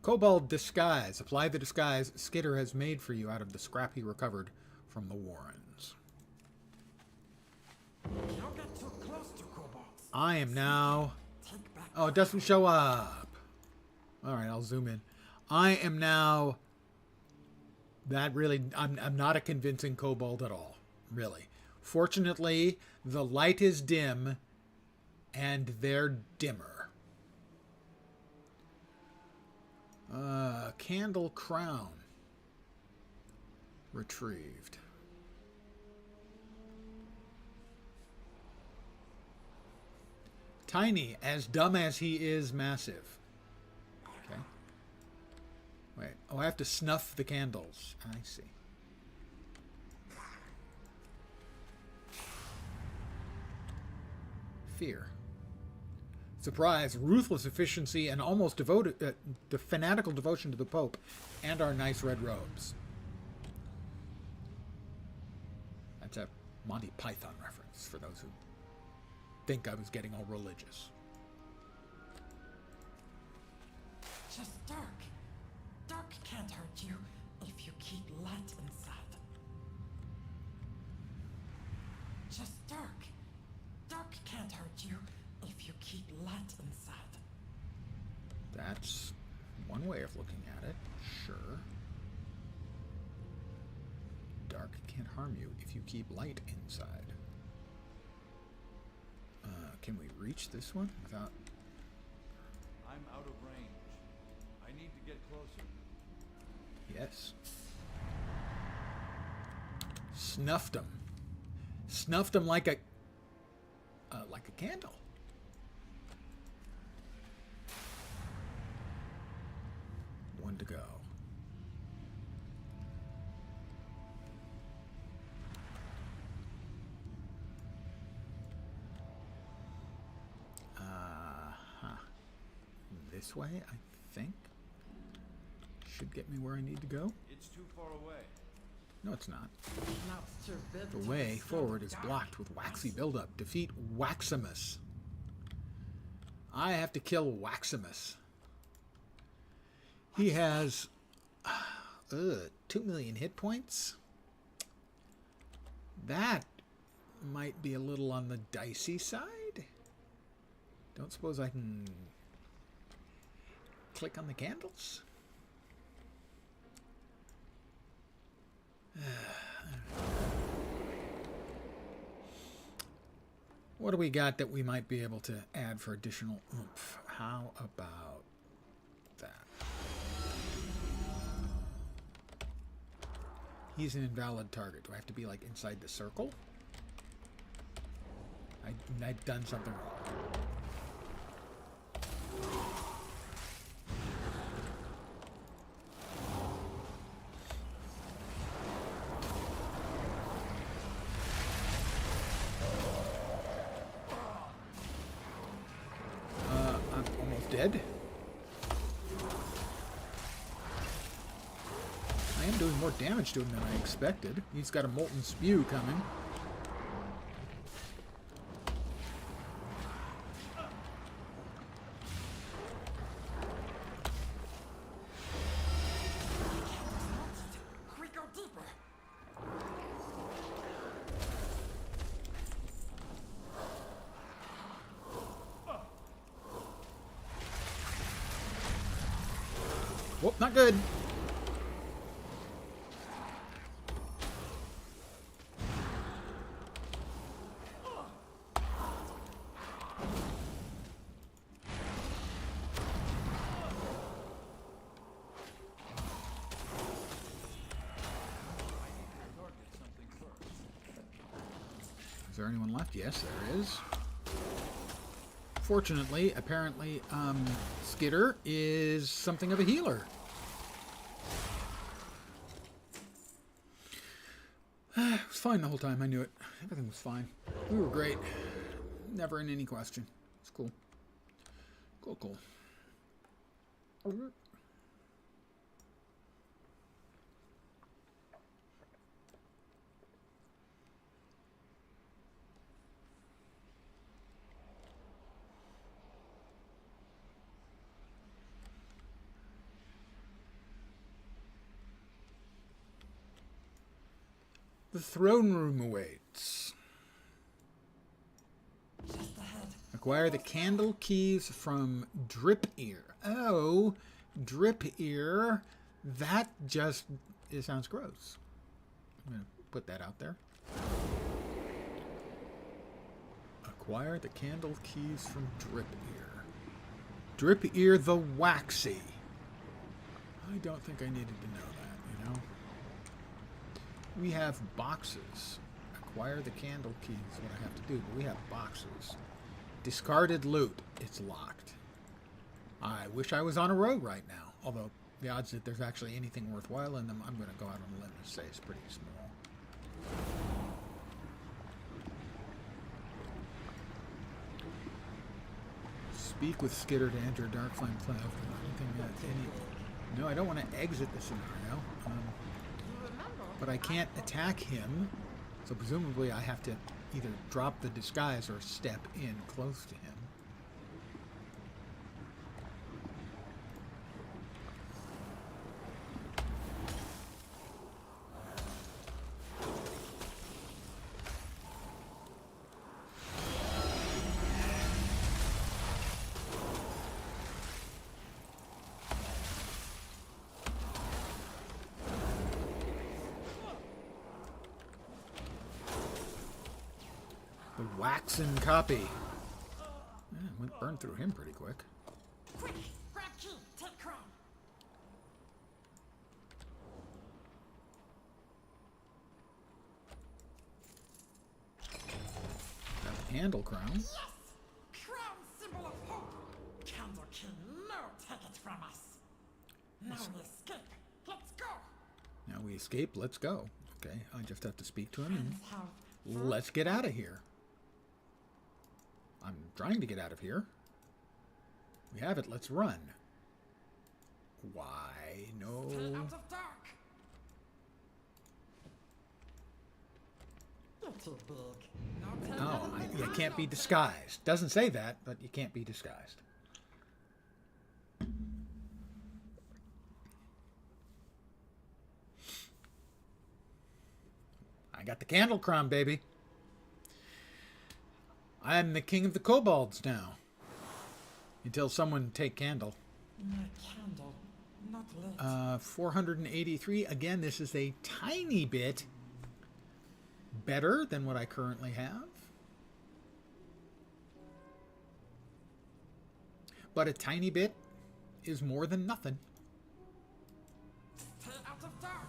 Kobold Disguise. Apply the disguise Skitter has made for you out of the scrap he recovered from the Warrens. Don't get too close to kobolds. I am now... Take back. Oh, it doesn't show up. Alright, I'll zoom in. I am now... That really... I'm not a convincing kobold at all. Really. Fortunately, the light is dim, and they're dimmer. Candle crown. Retrieved. Tiny, as dumb as he is massive. Okay. Wait. Oh, I have to snuff the candles. I see. Fear. Surprise, ruthless efficiency, and almost devoted, the fanatical devotion to the Pope and our nice red robes. That's a Monty Python reference for those who think I was getting all religious. Just dark. Dark can't hurt you if you keep light inside. Just dark. Dark can't hurt you if you keep light inside. That's one way of looking at it. Sure. Dark can't harm you if you keep light inside. Can we reach this one without... I'm out of range. I need to get closer. Yes. Snuffed him. Snuffed him like a candle. One to go. This way, I think. Should get me where I need to go. It's too far away. No, it's not. Now it's too big The to way be forward is dark. blocked with waxy buildup. Defeat Waximus. I have to kill Waximus. He has 2 million hit points. That might be a little on the dicey side. Don't suppose I can click on the candles? What do we got that we might be able to add for additional oomph? How about that? He's an invalid target. Do I have to be like inside the circle? I've done something wrong. I'm almost dead. I am doing more damage to him than I expected. He's got a molten spew coming. We go deeper. Whoop, not good. Is there anyone left? Yes, there is. Fortunately, apparently, Skitter is something of a healer. It was fine the whole time. I knew it. Everything was fine. We were great. Never in any question. It's cool. Cool, cool. The throne room awaits. Just ahead. Acquire the candle keys from Drip Ear. Oh, Drip Ear. That just, it sounds gross. I'm going to put that out there. Acquire the candle keys from Drip Ear. Drip Ear the Waxy. I don't think I needed to know that, you know. We have boxes. Acquire the candle keys is what I have to do, but we have boxes. Discarded loot. It's locked. I wish I was on a road right now. Although the odds that there's actually anything worthwhile in them, I'm going to go out on a limb and say it's pretty small. Speak with Skitter to enter Darkflame Cloud. Anything that any... No, I don't want to exit the scenario. But I can't attack him, so presumably I have to either drop the disguise or step in close to him. The waxen copy. Yeah, went burned through him pretty quick. Quick, grab key, take crown. Got the handle crown. Yes! Crown symbol of hope. Candle King, no take it from us. Now we escape. Let's go. Now we escape. Let's go. Okay, I just have to speak to him Friends have and let's get out of here. I'm trying to get out of here. We have it. Let's run. Why? No. stay out of dark. You're too big. No take Oh, anything you I can't be don't disguised. Doesn't say that, but you can't be disguised. I got the candle crown, baby. I'm the king of the kobolds now. Until someone take candle. My candle, not lit. 483. Again, this is a tiny bit better than what I currently have. But a tiny bit is more than nothing. Stay out of dark.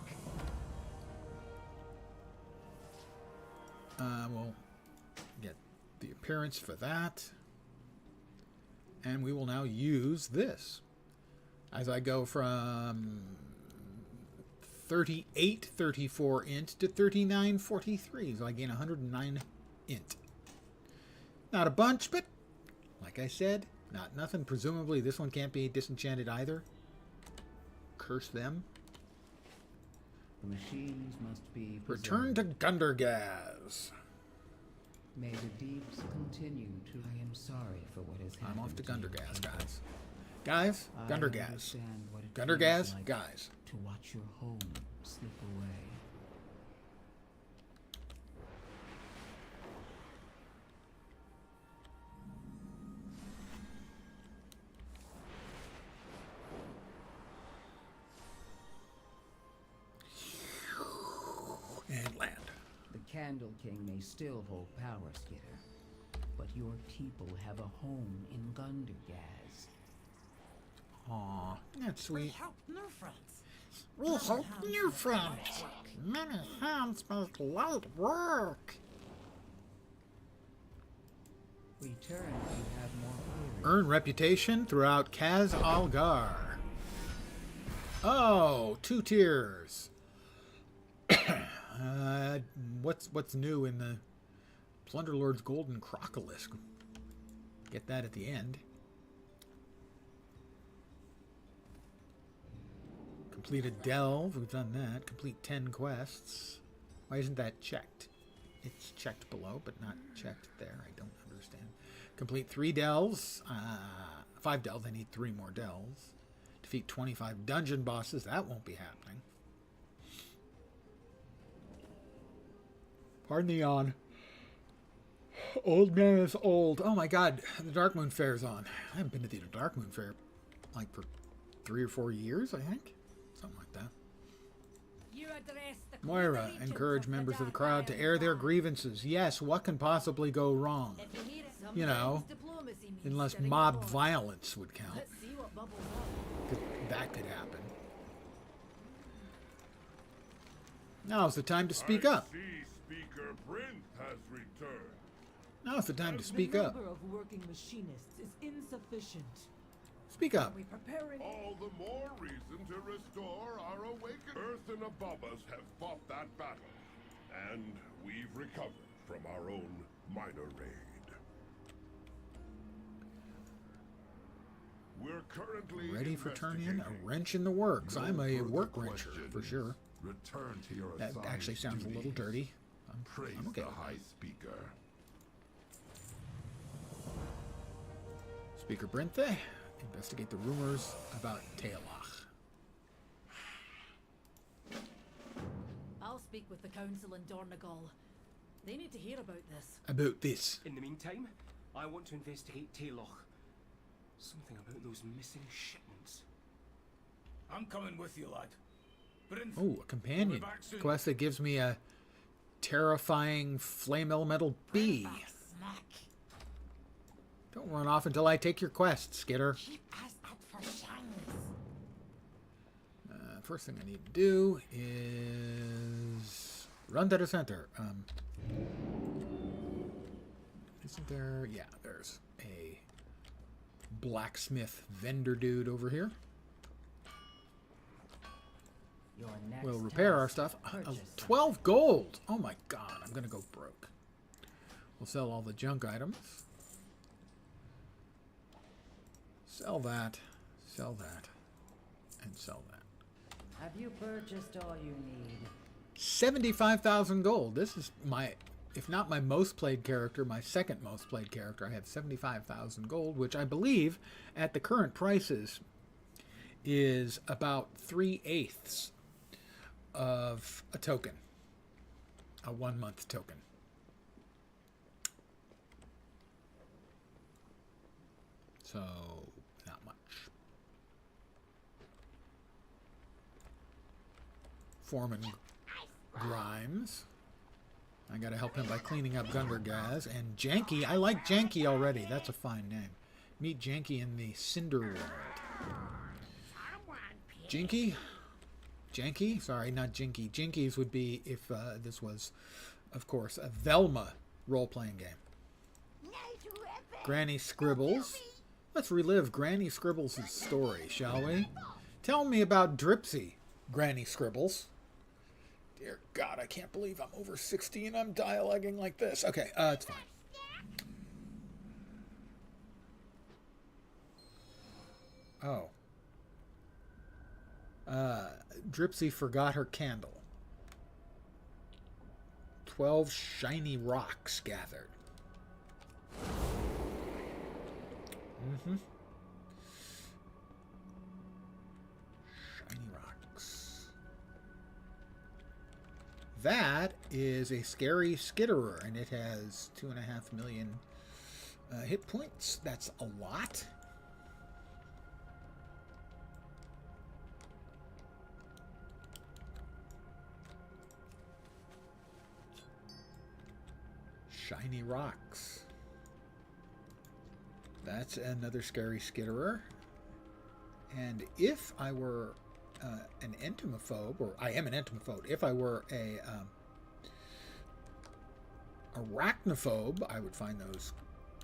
We'll get the appearance for that. And we will now use this. As I go from 3834 int to 3943. So I gain 109 int. Not a bunch, but like I said, not nothing. Presumably this one can't be disenchanted either. Curse them. The machines must be Return to preserved. Gundergaz. May the deeps continue to... I am sorry for what has happened. I'm off to your Gundergaz, people. guys. Guys, I Gundergaz. understand what it Gundergaz, feels like guys. to watch your home slip away. And land. The Candle King may still hold power, Skitter, but your people have a home in Gundergaz. Aw, that's We sweet. help new friends. We hope new friends. Many hands make light work. Return if you have more queries. Earn reputation throughout Kaz Algar. Oh, 2 tiers. What's new in the Plunderlord's Golden Crocolisk? Get that at the end. Complete a delve. We've done that. Complete 10 quests. Why isn't that checked? It's checked below, but not checked there. I don't understand. Complete 3 delves. 5 delves. I need 3 more delves. Defeat 25 dungeon bosses. That won't be happening. Pardon the yawn. Old man is old. Oh my god, the Darkmoon Fair's on. I haven't been to the Darkmoon Fair like for 3 or 4 years, I think. Something like that. You address the Moira, Queen encourage of the members of the Dark crowd to Isles air their Bar. grievances. Yes, what can possibly go wrong? If you hear it, You know, sometimes diplomacy means unless stirring mob the pot. violence would count. Let's see what bubbles up. 'Cause that could happen. Now's the time to speak I up. see Speaker Brent has returned. Now's the time to The speak up. number of working machinists is insufficient. Speak up. We preparing... All the more reason to restore our awakened. Earth and above us have fought that battle, and we've recovered from our own minor raid. We're currently Ready for turn in? A investigating. wrench in the works. No I'm a further work wrencher, for questions. sure. Return to your That assigned actually sounds a little duties. dirty. Praise I'm okay the with that. High Speaker. Speaker Brenthe, investigate the rumors about Taelach. I'll speak with the council in Dornegal. They need to hear about this. About this. In the meantime, I want to investigate Taelach. Something about those missing shipments. I'm coming with you, lad. Bryn, Oh, a companion We'll be back soon. quest that gives me a terrifying flame elemental bee. Snack. Don't run off until I take your quest, Skitter. Keep us out for shinies. First thing I need to do is run to the center. Isn't there? Yeah, there's a blacksmith vendor dude over here. Your next We'll repair our task, stuff. purchase 12 gold! Oh my god, I'm gonna go broke. We'll sell all the junk items. Sell that, and sell that. Have you purchased all you need? 75,000 gold. This is my, if not my most played character, my second most played character. I have 75,000 gold, which I believe at the current prices is about 3/8 of a token, a 1 month token. So, not much. Foreman Grimes. I gotta help him by cleaning up Gundergaz. And Janky, I like Janky already. That's a fine name. Meet Janky in the Cinder World. Jinky? Janky? Sorry, not Jinky. Jinkies would be if this was, of course, a Velma role-playing game. Granny Scribbles. Let's relive Granny Scribbles' story, shall we? Tell me about Dripsy, Granny Scribbles. Dear God, I can't believe I'm over 60 and I'm dialoguing like this. Okay, it's fine. Oh. Dripsy forgot her candle. 12 shiny rocks gathered. Shiny rocks. That is a scary skitterer, and it has 2.5 million hit points. That's a lot. Shiny rocks. That's another scary skitterer. And if I were an entomophobe, or I am an entomophobe, if I were a arachnophobe, I would find those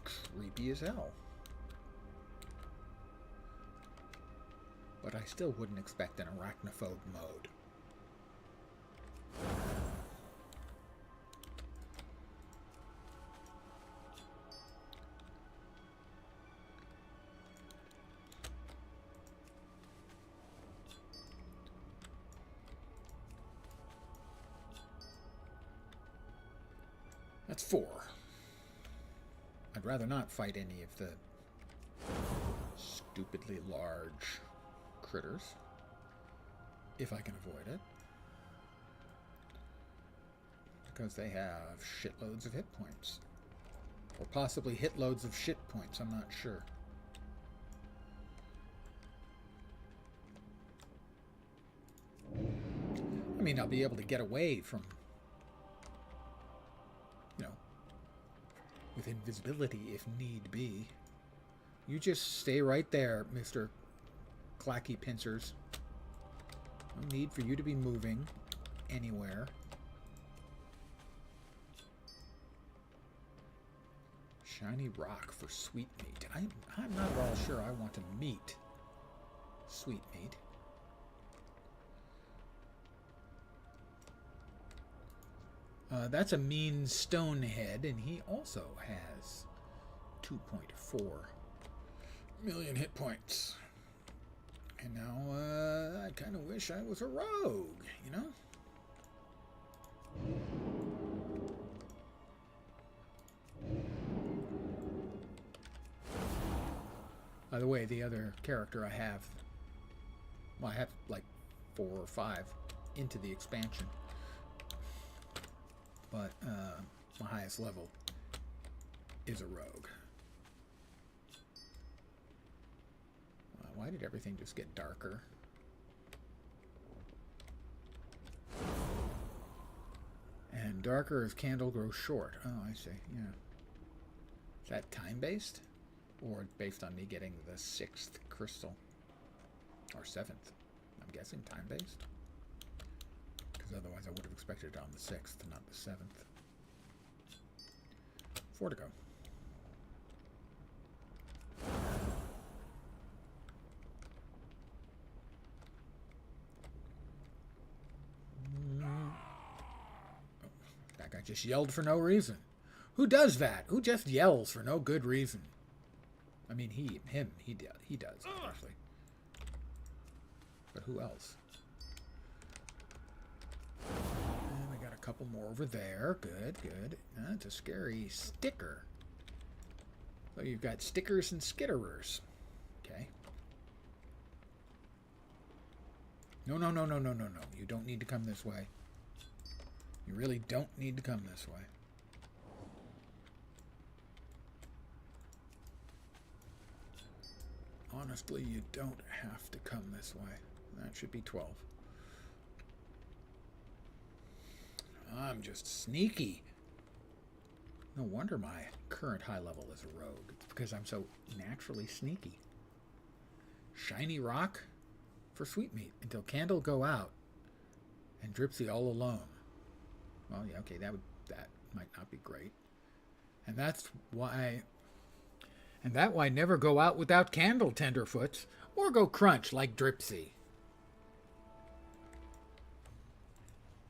creepy as hell. But I still wouldn't expect an arachnophobe mode. That's 4. I'd rather not fight any of the stupidly large critters, if I can avoid it, because they have shitloads of hit points, or possibly hitloads of shit points, I'm not sure. I mean, I'll be able to get away from, with invisibility if need be. You just stay right there, Mr. Clacky Pincers. No need for you to be moving anywhere. Shiny rock for sweetmeat. I'm not at all sure I want to meet sweetmeat. That's a mean stonehead, and he also has 2.4 million hit points. And now I kind of wish I was a rogue, you know? By the way, the other character I have, well, I have like 4 or 5 into the expansion. But my highest level is a rogue. Why did everything just get darker? And darker as candle grows short. Oh, I see. Yeah. Is that time-based? Or based on me getting the 6th crystal? Or 7th? I'm guessing time-based. Because otherwise I would have expected it on the 6th, not the 7th. 4 to go. That guy just yelled for no reason. Who does that? Who just yells for no good reason? I mean, he does, obviously. But who else? And we got a couple more over there. Good, good. That's a scary sticker. So you've got stickers and skitterers. Okay. No, no, no, no, no, no, no. You don't need to come this way. You really don't need to come this way. Honestly, you don't have to come this way. That should be 12. I'm just sneaky. No wonder my current high level is a rogue. It's because I'm so naturally sneaky. Shiny rock for sweetmeat until candle go out and Dripsy all alone. Well, yeah, okay, that might not be great. And that's why... And that why never go out without candle, tenderfoots, or go crunch like Dripsy.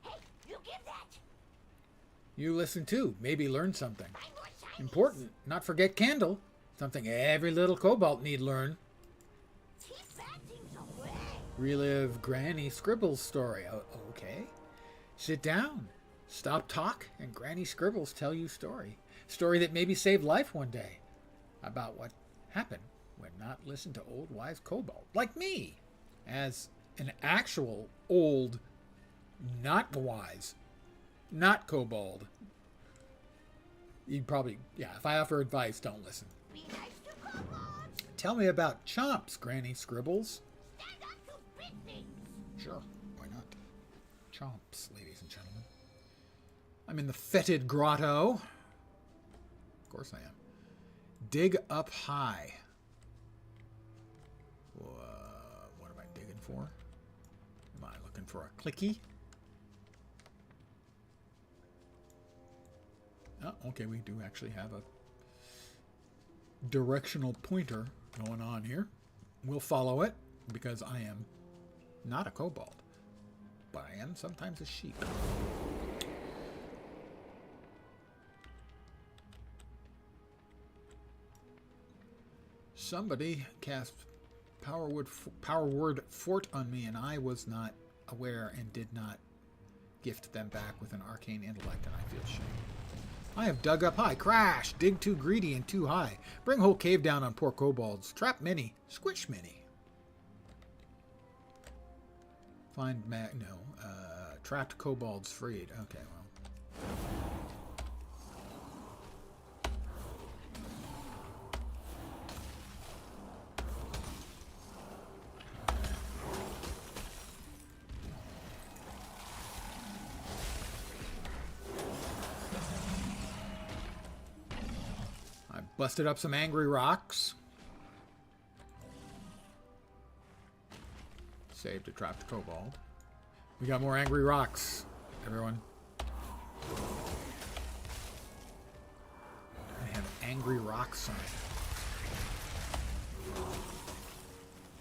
Hey, you give that! You listen too, maybe learn something. Important, not forget candle. Something every little kobold need learn. Relive Granny Scribble's story. Oh, okay. Sit down. Stop talk and Granny Scribbles tell you story. Story that maybe saved life one day. About what happened when not listened to old wise kobold like me. As an actual old, not wise, not kobold. You'd probably, yeah, if I offer advice, don't listen. Be nice to kobolds. Tell me about chomps, Granny Scribbles. Stand up to big things. Sure, why not? Chomps, ladies and gentlemen. I'm in the fetid grotto. Of course I am. Dig up high. What am I digging for? Am I looking for a clicky? Oh, okay, we do actually have a directional pointer going on here. We'll follow it because I am not a kobold, but I am sometimes a sheep. Somebody cast power word fort on me, and I was not aware and did not gift them back with an arcane intellect, and I feel shame. I have dug up high. Crash! Dig too greedy and too high. Bring whole cave down on poor kobolds. Trap many. Squish many. Find trapped kobolds freed. Okay, well. Busted up some angry rocks. Saved a trapped kobold. We got more angry rocks, everyone. I have angry rock sign.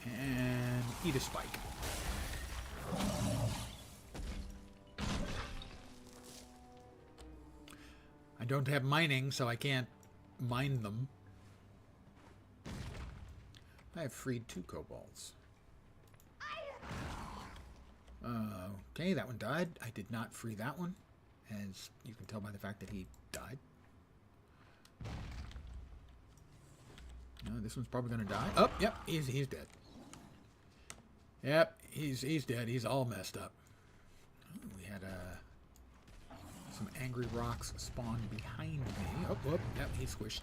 And eat a spike. I don't have mining, so I can't mine them. I have freed 2 kobolds. Okay, that one died. I did not free that one, as you can tell by the fact that he died. No, this one's probably going to die. Oh, yep, he's dead. Yep, he's dead. He's all messed up. We had some angry rocks spawn behind me. Oh, whoop, yep, he squished.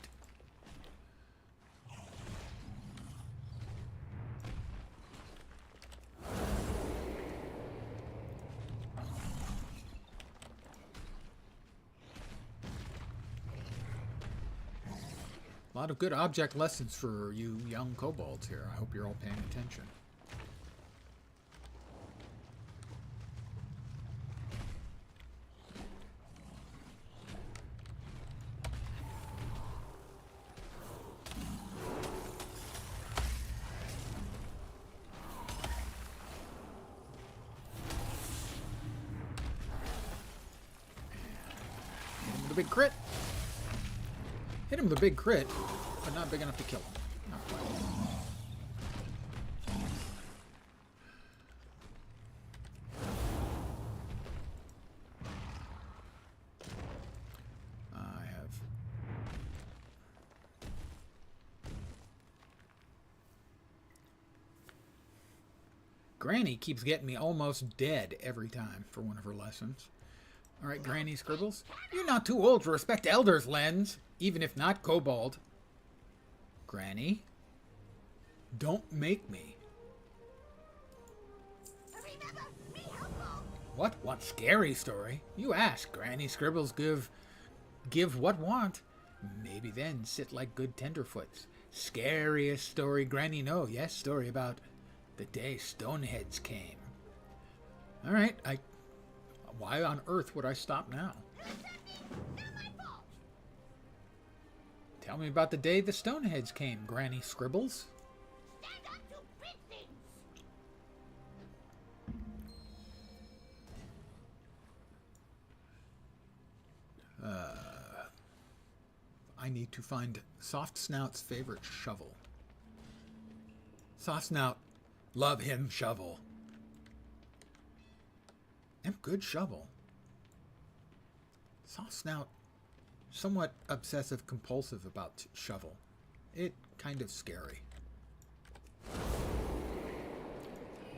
A lot of good object lessons for you young kobolds here. I hope you're all paying attention. Big crit. Hit him with a big crit, but not big enough to kill him. Not quite. I have Granny keeps getting me almost dead every time for one of her lessons. All right, Granny Scribbles. You're not too old to respect elders, Lens, even if not kobold. Granny, don't make me. What? What scary story? You ask. Granny Scribbles give what want. Maybe then sit like good tenderfoots. Scariest story Granny know. Yes, story about the day Stoneheads came. All right, why on earth would I stop now? Tell me about the day the Stoneheads came, Granny Scribbles. Stand up to big things. I need to find Soft Snout's favorite shovel. Soft Snout, love him shovel. Good shovel. Saw Snout somewhat obsessive compulsive about shovel. It kind of scary.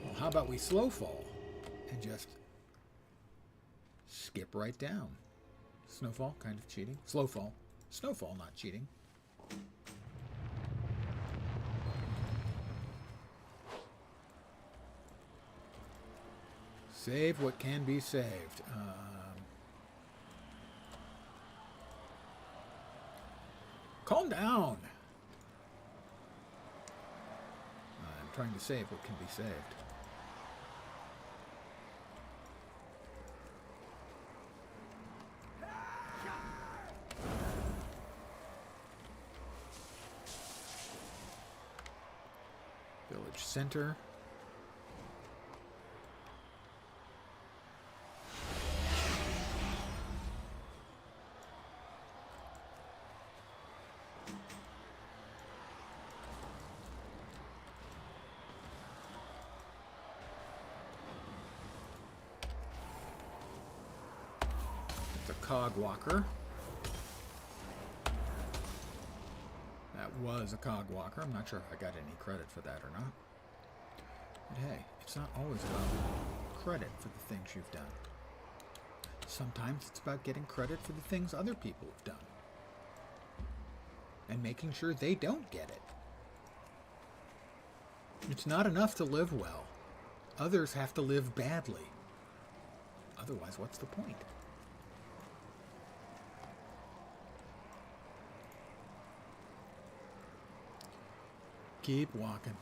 Well, how about we slow fall and just skip right down? Snowfall, kind of cheating. Slow fall. Snowfall, not cheating. Save what can be saved. Calm down. I'm trying to save what can be saved. Village center. Cog walker. That was a cog walker. I'm not sure if I got any credit for that or not. But hey, it's not always about credit for the things you've done. Sometimes it's about getting credit for the things other people have done. And making sure they don't get it. It's not enough to live well. Others have to live badly. Otherwise, what's the point? Keep walking.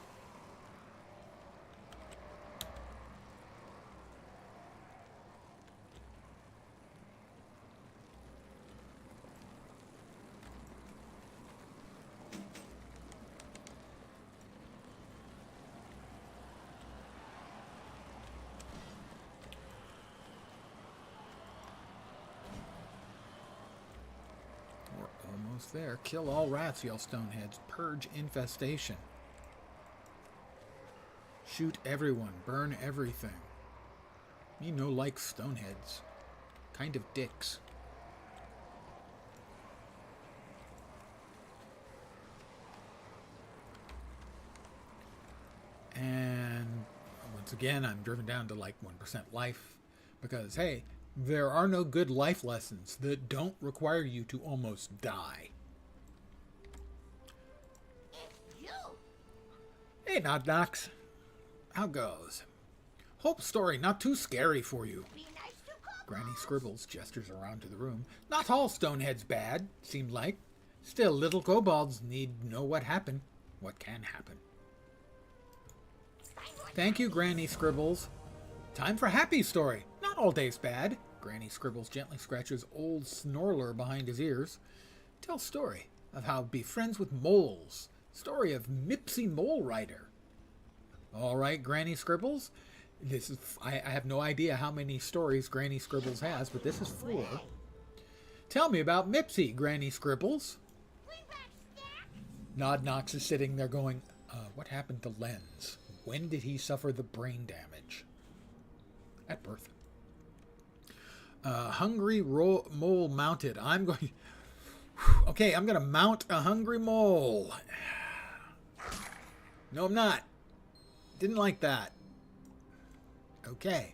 We're almost there. Kill all rats, yell Stoneheads. Purge infestation. Shoot everyone. Burn everything. You know, like Stoneheads. Kind of dicks. And once again, I'm driven down to like 1% life. Because, hey, there are no good life lessons that don't require you to almost die. Hey, Knock Knocks. How goes? Hope story not too scary for you. Granny Scribbles gestures around to the room. Not all Stoneheads bad, seemed like. Still, little kobolds need know what happened. What can happen. Thank you, Granny Scribbles. Time for happy story. Not all days bad. Granny Scribbles gently scratches old Snorler behind his ears. Tell story of how be friends with moles. Story of Mipsy Mole Rider. All right, Granny Scribbles. This is I have no idea how many stories Granny Scribbles has, but this is 4. Tell me about Mipsy, Granny Scribbles. Nod Knox is sitting there going, what happened to Lens? When did he suffer the brain damage? At birth. Hungry mole mounted. I'm going... Okay, I'm going to mount a hungry mole. No, I'm not. Didn't like that. Okay.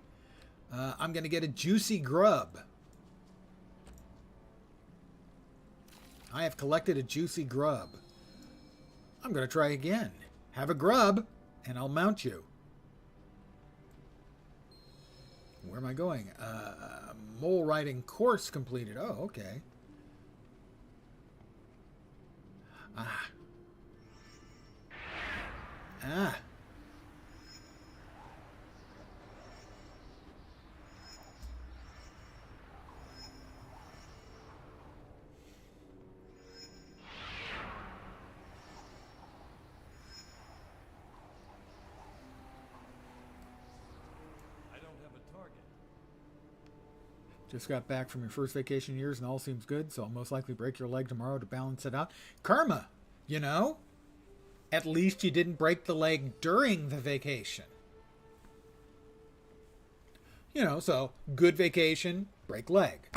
I'm going to get a juicy grub. I have collected a juicy grub. I'm going to try again. Have a grub, and I'll mount you. Where am I going? Mole riding course completed. Oh, okay. Ah. Ah. Just got back from your first vacation years and all seems good, so I'll most likely break your leg tomorrow to balance it out. Karma, you know? At least you didn't break the leg during the vacation. You know, so good vacation, break leg.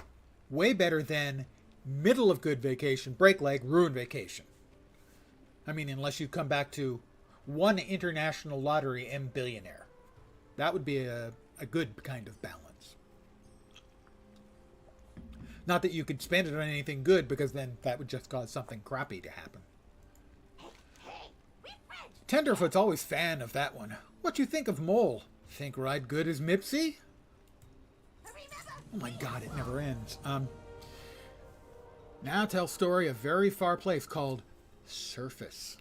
way better than middle of good vacation, break leg, ruin vacation. I mean, unless you come back to one international lottery and billionaire. That would be a good kind of balance. Not that you could spend it on anything good, because then that would just cause something crappy to happen. Tenderfoot's always fan of that one. What you think of Mole? Think right good as Mipsy? Oh my god, it never ends. Now tell story of very far place called Surface.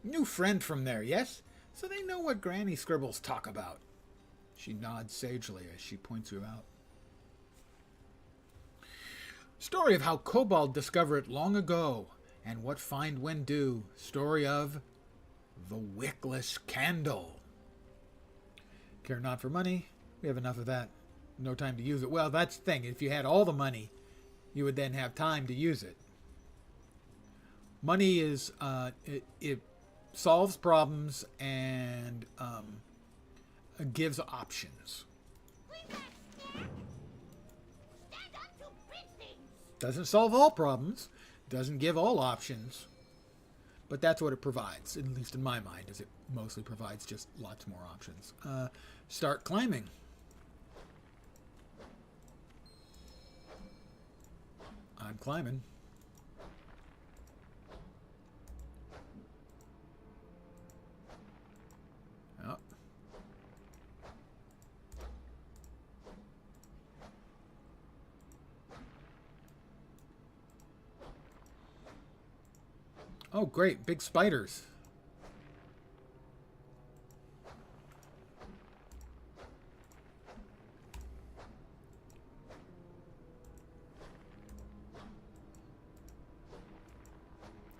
New friend from there, yes? So they know what Granny Scribbles talk about. She nods sagely as she points you out. Story of how Kobold discovered it long ago, and what find when do. Story of the wickless candle. Care not for money. We have enough of that. No time to use it. Well, that's the thing. If you had all the money, you would then have time to use it. Money is, it solves problems and gives options. Doesn't solve all problems. Doesn't give all options. But that's what it provides, at least in my mind, is it mostly provides just lots more options. Start climbing. I'm climbing. Oh. Oh, great. Big spiders.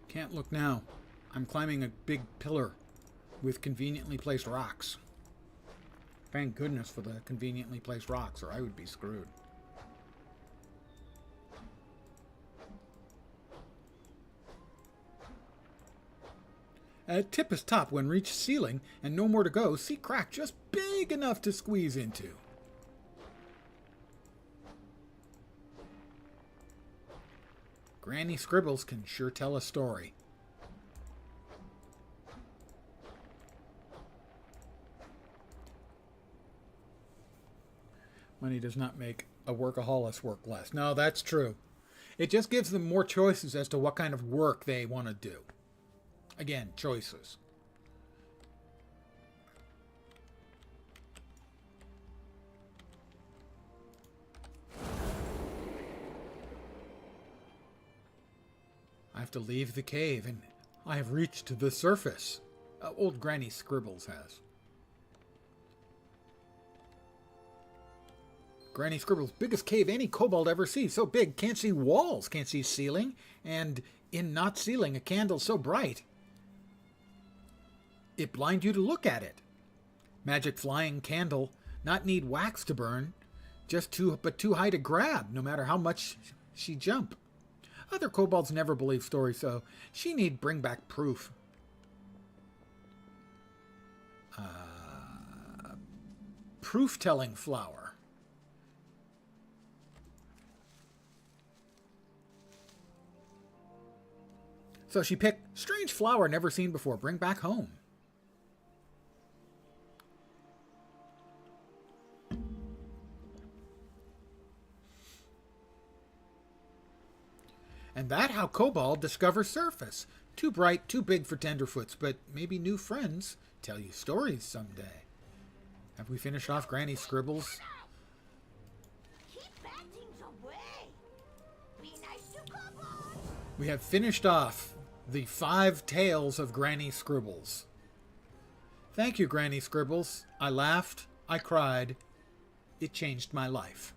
Can't look now. I'm climbing a big pillar with conveniently placed rocks. Thank goodness for the conveniently placed rocks, or I would be screwed. At tip is top when reach ceiling and no more to go. See crack just big enough to squeeze into. Granny Scribbles can sure tell a story. Money does not make a workaholic work less. No, that's true. It just gives them more choices as to what kind of work they want to do. Again, choices. I have to leave the cave, and I have reached the surface. Old Granny Scribbles has. Granny Scribbles' biggest cave any kobold ever sees. So big, can't see walls, can't see ceiling, and in not ceiling, a candle so bright, it blind you to look at it. Magic flying candle, not need wax to burn, just too high to grab, no matter how much she jump. Other kobolds never believe stories, so she need bring back proof. Proof-telling flower. So she picked strange flower never seen before. Bring back home. And that how Kobold discovers surface. Too bright, too big for tenderfoots, but maybe new friends tell you stories someday. Have we finished off Granny Scribbles? Keep bad things away. Be nice to Kobold. We have finished off the 5 tales of Granny Scribbles. Thank you, Granny Scribbles. I laughed. I cried. It changed my life.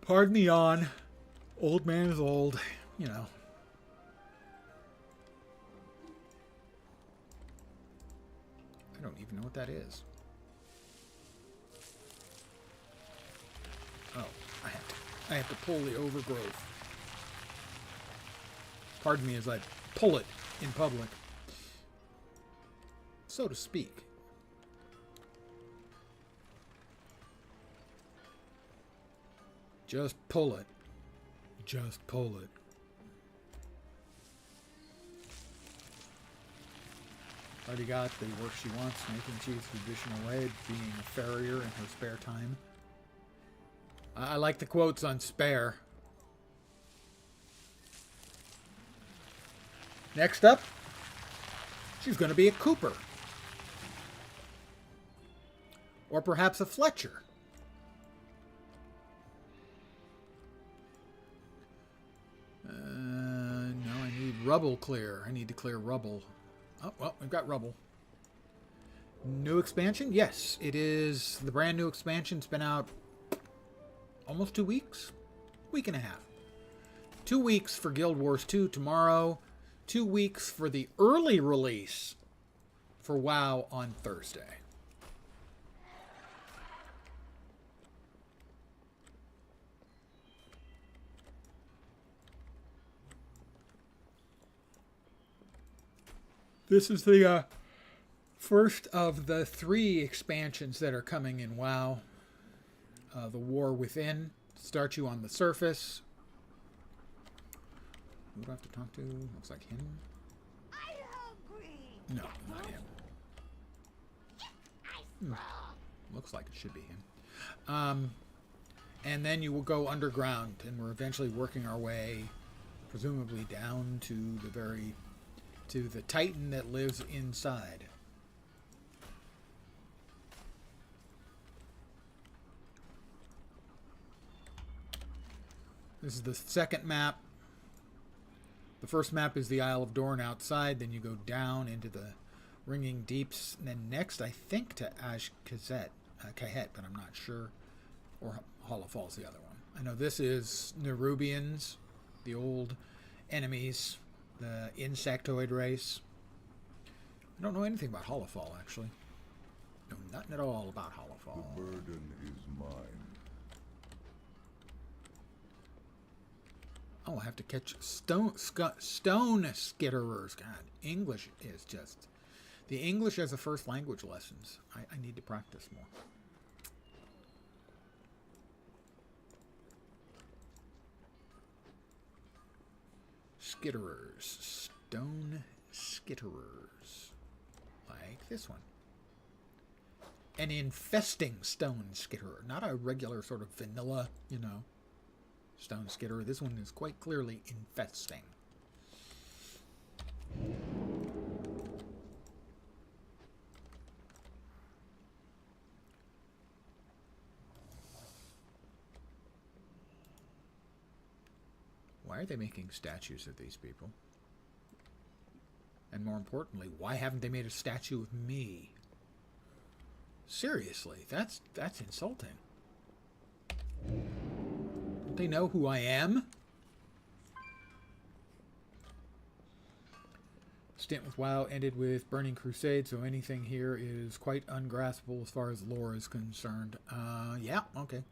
Pardon the yawn. Old man is old, you know. I don't even know what that is. Oh, I have to pull the overgrowth. Pardon me as I pull it in public. so to speak. Just pull it. Just pull it. Already got the work she wants, making cheese the traditional way, being a farrier in her spare time. I like the quotes on spare. Next up, she's going to be a Cooper. Or perhaps a Fletcher. No, I need rubble clear. I need to clear rubble. Oh, well, we've got rubble. New expansion? Yes, it is the brand new expansion. It's been out almost 2 weeks. Week and a half. 2 weeks for Guild Wars 2 tomorrow. 2 weeks for the early release for WoW on Thursday. This is the first of the 3 expansions that are coming in WoW. The War Within starts you on the surface. Who do I have to talk to? Looks like him. No, not him. Looks like it should be him. And then you will go underground, and we're eventually working our way, presumably down to the Titan that lives inside. This is the second map. The first map is the Isle of Dorn outside. Then you go down into the Ringing Deeps. And then next, I think, to Kahet, but I'm not sure. Or Hollow Falls, the other one. I know this is Nerubians, the old enemies, the insectoid race. I don't know anything about Hollowfall, actually. Know nothing at all about Hollowfall. The burden is mine. Oh, I have to catch stone skitterers. God, English is just... The English as a first language lessons. I need to practice more. Skitterers. Stone skitterers. Like this one. An infesting stone skitterer. Not a regular sort of vanilla, you know, stone skitterer. This one is quite clearly infesting. Why are they making statues of these people? And more importantly, why haven't they made a statue of me? Seriously, that's insulting. Don't they know who I am? Stint with WoW ended with Burning Crusade, so anything here is quite ungraspable as far as lore is concerned. Yeah, okay.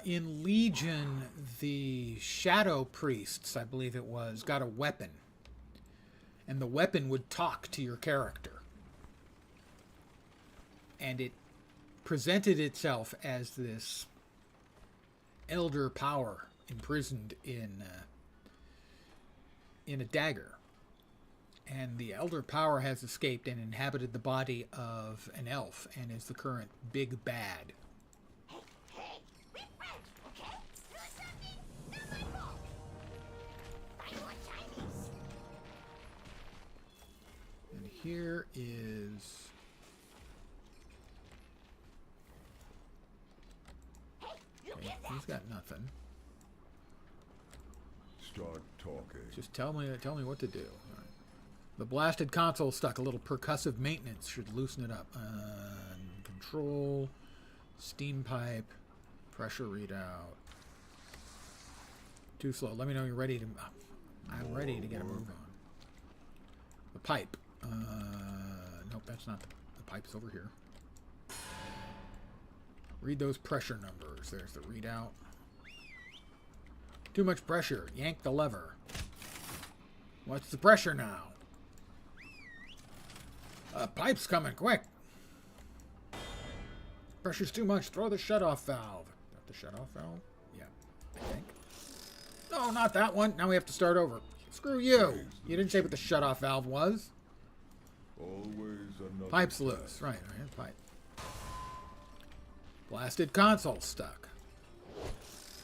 In Legion, the Shadow Priests, I believe it was, got a weapon. And the weapon would talk to your character. And it presented itself as this elder power imprisoned in a dagger. And the elder power has escaped and inhabited the body of an elf and is the current big bad. And here is... Okay, he's got nothing. Start talking. Just tell me what to do. All right. The blasted console stuck. A little percussive maintenance should loosen it up. Control, steam pipe, pressure readout. Too slow. Let me know you're ready to... I'm ready to get a move on. The pipe. Nope, that's not the pipe's over here. Read those pressure numbers. There's the readout. Too much pressure. Yank the lever. What's the pressure now? Pipe's coming, quick! Pressure's too much. Throw the shutoff valve. Got the shutoff valve? Yeah, I think. No, not that one. Now we have to start over. Screw you. You didn't say what the shutoff valve was. Always another Pipe's loose. Right, pipe. Blasted console stuck.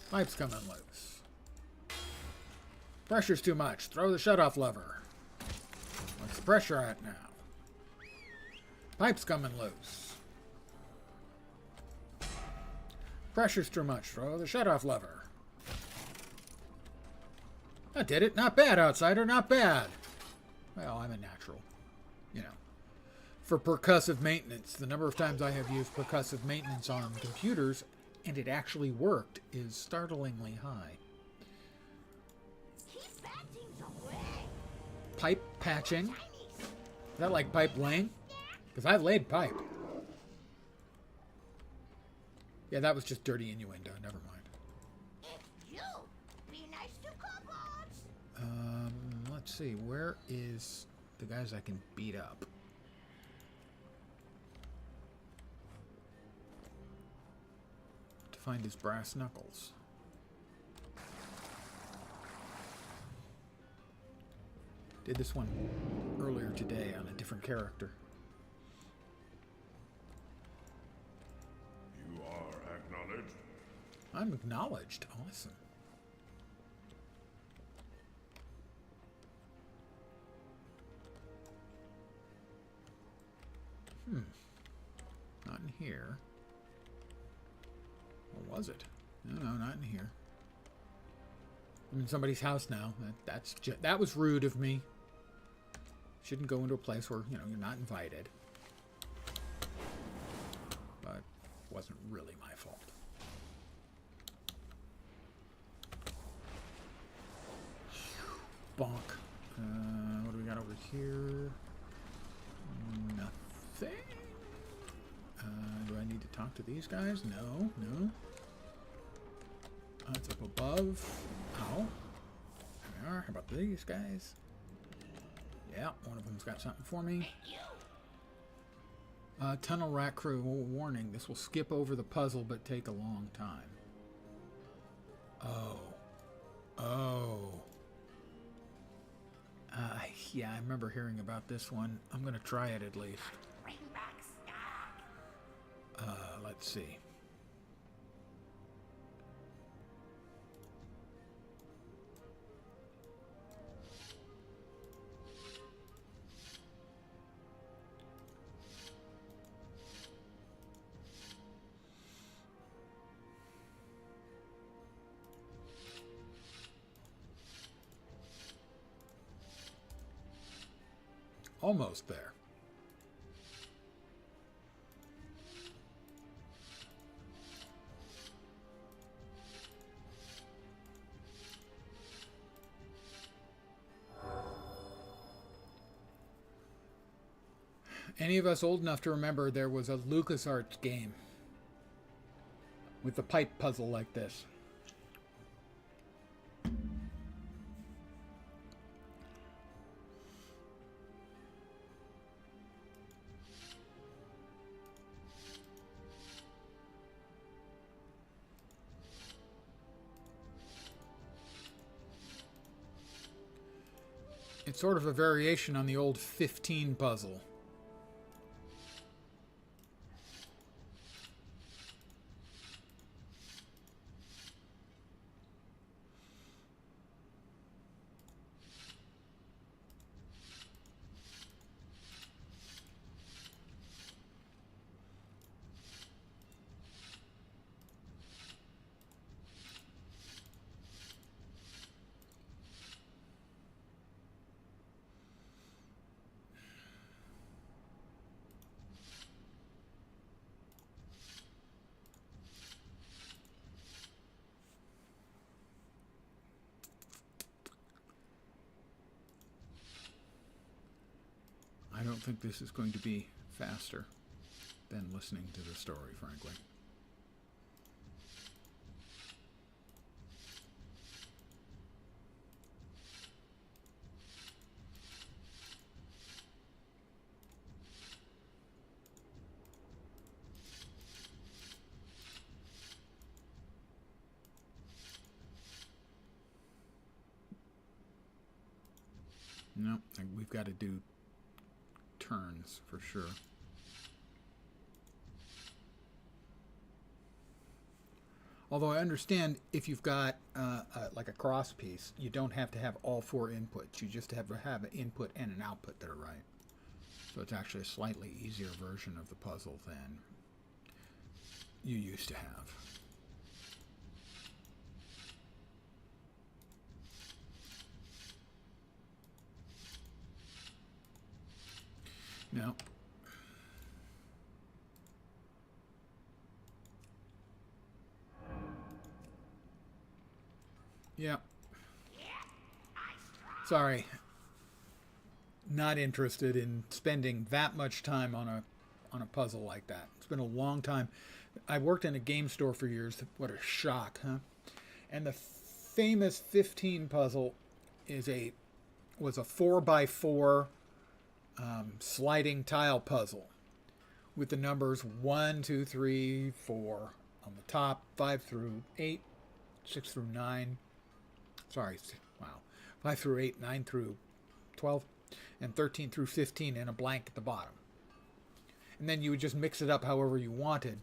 Pipe's coming loose. Pressure's too much. Throw the shutoff lever. What's the pressure at now? Pipe's coming loose. Pressure's too much. Throw the shutoff lever. I did it. Not bad, outsider. Not bad. Well, I'm a natural. You know. For percussive maintenance, the number of times I have used percussive maintenance on computers, and it actually worked, is startlingly high. Pipe patching. Is that like pipe laying? Because I've laid pipe. Yeah, that was just dirty innuendo. Never mind. Let's see. Where is the guys I can beat up? To find his brass knuckles. Did this one earlier today on a different character. You are acknowledged. I'm acknowledged. Awesome. Not in here. Or was it? No, not in here. I'm in somebody's house now. That was rude of me. Shouldn't go into a place where, you know, you're not invited. But it wasn't really my fault. Bonk. What do we got over here? Nothing. Do I need to talk to these guys? No. It's up above. Ow. There we are. How about these guys? Yeah, one of them's got something for me. Tunnel rat crew. Warning, this will skip over the puzzle but take a long time. Oh. Yeah, I remember hearing about this one. I'm going to try it at least. Let's see. Almost there. Any of us old enough to remember there was a LucasArts game with a pipe puzzle like this? It's sort of a variation on the old 15 puzzle. I don't think this is going to be faster than listening to the story, frankly. No, we've got to do turns for sure. Although I understand if you've got like a cross piece, you don't have to have all 4 inputs. You just have to have an input and an output that are right. So it's actually a slightly easier version of the puzzle than you used to have. Now, yeah. Sorry. Not interested in spending that much time on a puzzle like that. It's been a long time. I worked in a game store for years. What a shock, huh? And the famous 15 puzzle was a 4x4 sliding tile puzzle with the numbers 1, 2, 3, 4 on the top, 5 through 8, 6 through 9. Sorry, wow. 5 through 8, 9 through 12, and 13 through 15 in a blank at the bottom. And then you would just mix it up however you wanted,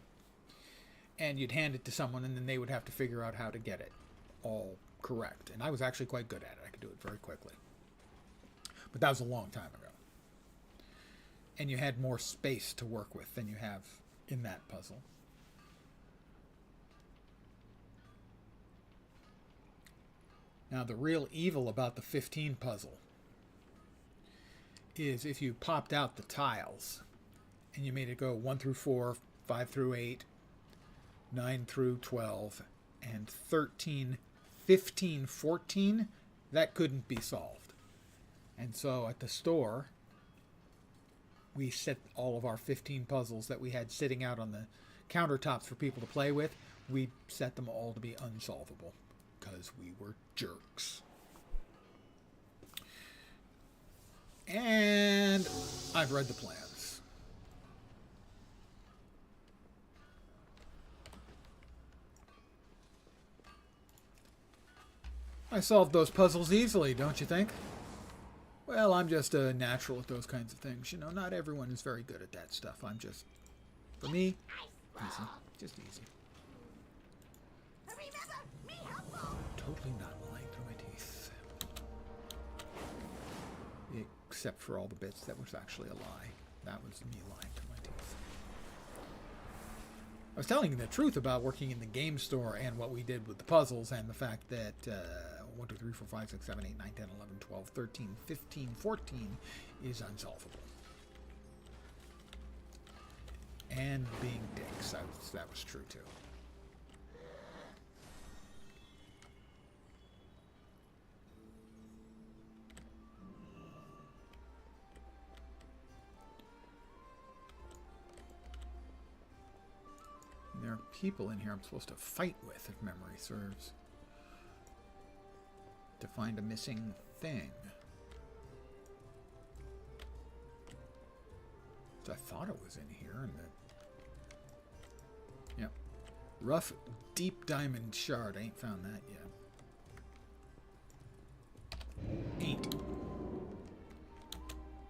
and you'd hand it to someone, and then they would have to figure out how to get it all correct. And I was actually quite good at it. I could do it very quickly. But that was a long time ago. And you had more space to work with than you have in that puzzle. Now, the real evil about the 15 puzzle is if you popped out the tiles and you made it go 1 through 4, 5 through 8, 9 through 12, and 13, 15, 14, that couldn't be solved. And so at the store, we set all of our 15 puzzles that we had sitting out on the countertops for people to play with, we set them all to be unsolvable because we were jerks. And I've read the plans. I solved those puzzles easily, don't you think? Well, I'm just a natural at those kinds of things. You know, not everyone is very good at that stuff. I'm just, for me, easy. Just easy. Totally not lying through my teeth. Except for all the bits that was actually a lie. That was me lying through my teeth. I was telling you the truth about working in the game store and what we did with the puzzles and the fact that 1, 2, 3, 4, 5, 6, 7, 8, 9, 10, 11, 12, 13, 15, 14 is unsolvable. And being dicks, that was true too. There are people in here I'm supposed to fight with, if memory serves, to find a missing thing. So I thought it was in here, and yep. Rough, deep diamond shard. I ain't found that yet. Ain't.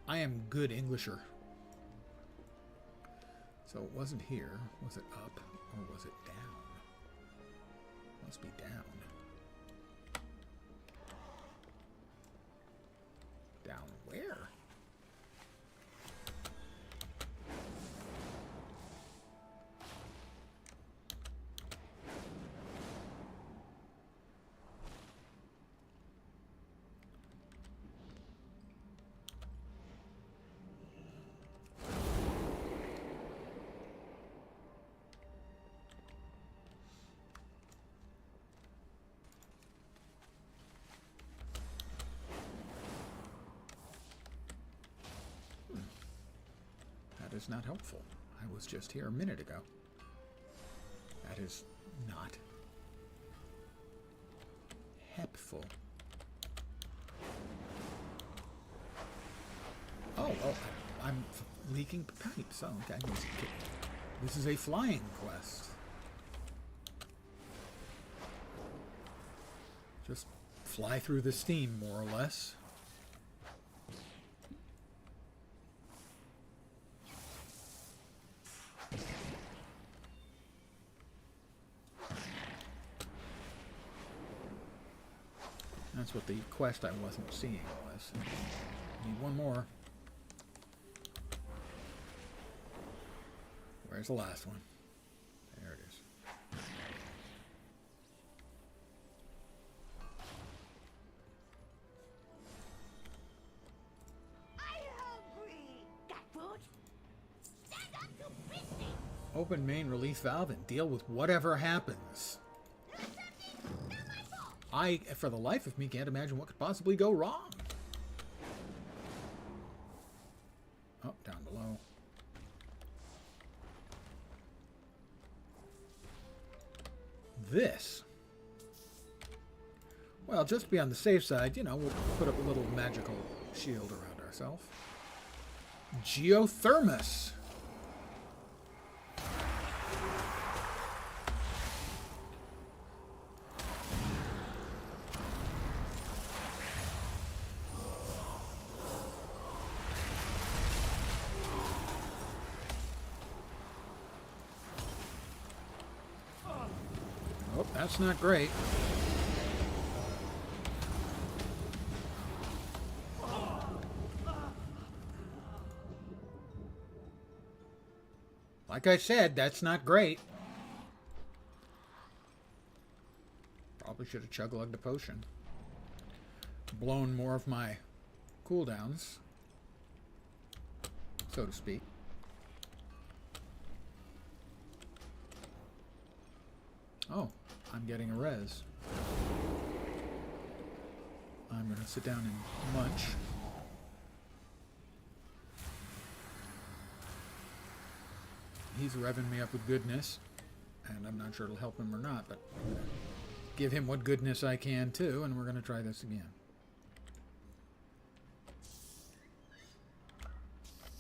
I am good Englisher. So it wasn't here. Was it up? Or was it down? Must be down. Down where? That is not helpful. I was just here a minute ago. That is not helpful. Oh, well, I'm leaking pipes. Oh, okay. This is a flying quest. Just fly through the steam, more or less. That's what the quest I wasn't seeing was. Need one more. Where's the last one? There it is. Open main release valve and deal with whatever happens. I, for the life of me, can't imagine what could possibly go wrong. Oh, down below. This. Well, just to be on the safe side, you know, we'll put up a little magical shield around ourselves. Geothermos. Oh, that's not great. Like I said, that's not great. Probably should have chug-lugged a potion. Blown more of my cooldowns, so to speak. Oh, I'm getting a res. I'm going to sit down and munch. He's revving me up with goodness, and I'm not sure it'll help him or not, but I'm gonna give him what goodness I can too, and we're going to try this again.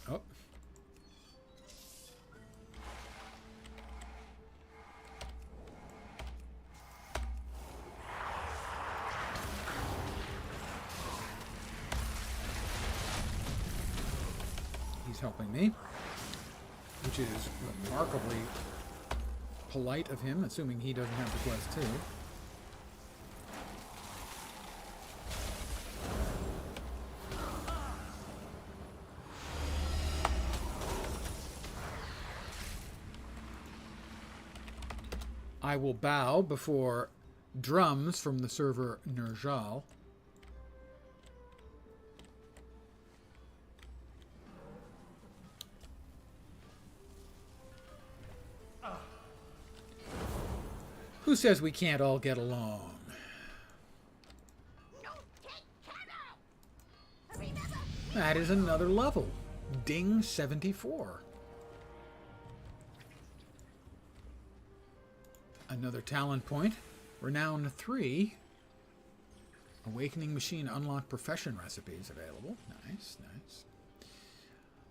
Oh. He's helping me, which is remarkably polite of him, assuming he doesn't have the quest too. I will bow before drums from the server Nerjal. Who says we can't all get along? That is another level. Ding 74. Another talent point. Renown 3. Awakening Machine unlock profession recipes available. Nice, nice.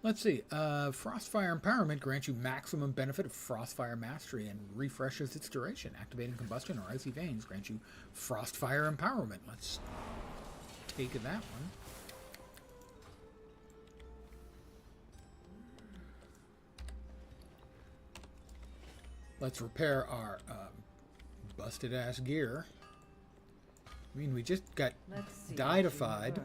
Let's see. Frostfire Empowerment grants you maximum benefit of Frostfire Mastery and refreshes its duration. Activating Combustion or Icy Veins grants you Frostfire Empowerment. Let's take that one. Let's repair our busted-ass gear. I mean, we just got diedified.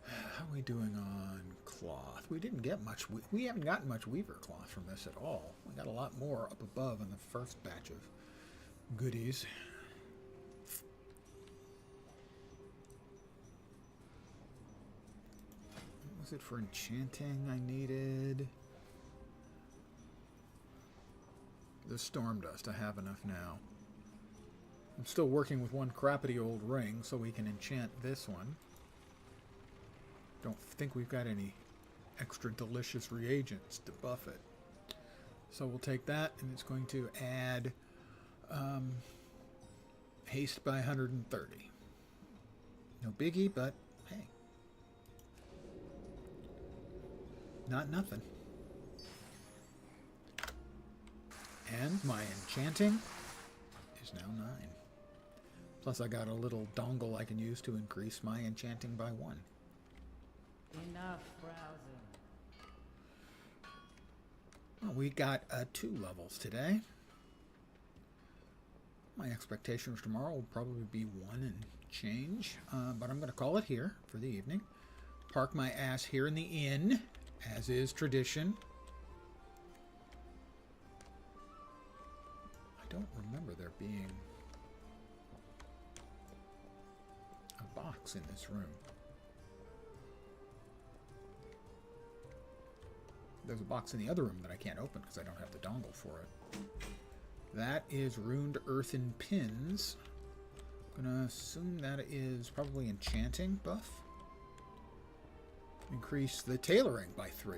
How are we doing on cloth? We didn't get much. We haven't gotten much weaver cloth from this at all. We got a lot more up above in the first batch of goodies. What was it for enchanting I needed? The storm dust. I have enough now. I'm still working with one crappity old ring so we can enchant this one. Don't think we've got any extra delicious reagents to buff it. So we'll take that, and it's going to add haste by 130. No biggie, but hey. Not nothing. And my enchanting is now 9. Plus I got a little dongle I can use to increase my enchanting by 1. Enough browsing. Well, we got 2 levels today. My expectations tomorrow will probably be 1 and change, but I'm going to call it here for the evening. Park my ass here in the inn, as is tradition. I don't remember there being a box in this room. There's a box in the other room that I can't open because I don't have the dongle for it. That is runed earthen pins. I'm going to assume that is probably enchanting buff. Increase the tailoring by 3.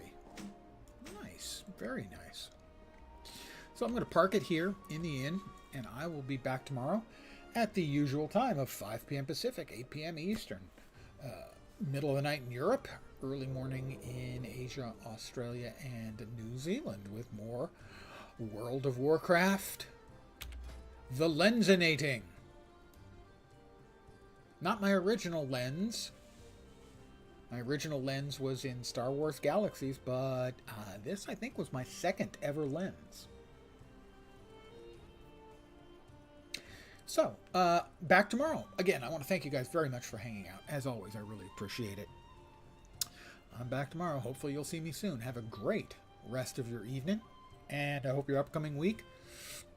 Nice. Very nice. So I'm going to park it here in the inn, and I will be back tomorrow at the usual time of 5 p.m. Pacific, 8 p.m. Eastern. Middle of the night in Europe, early morning in Asia, Australia, and New Zealand with more World of Warcraft. The Lensinating. Not my original lens. My original lens was in Star Wars Galaxies, but this, I think, was my second ever lens. So, back tomorrow. Again, I want to thank you guys very much for hanging out. As always, I really appreciate it. I'm back tomorrow. Hopefully you'll see me soon. Have a great rest of your evening. And I hope your upcoming week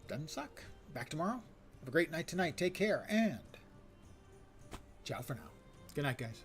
doesn't suck. Back tomorrow. Have a great night tonight. Take care. And ciao for now. Good night, guys.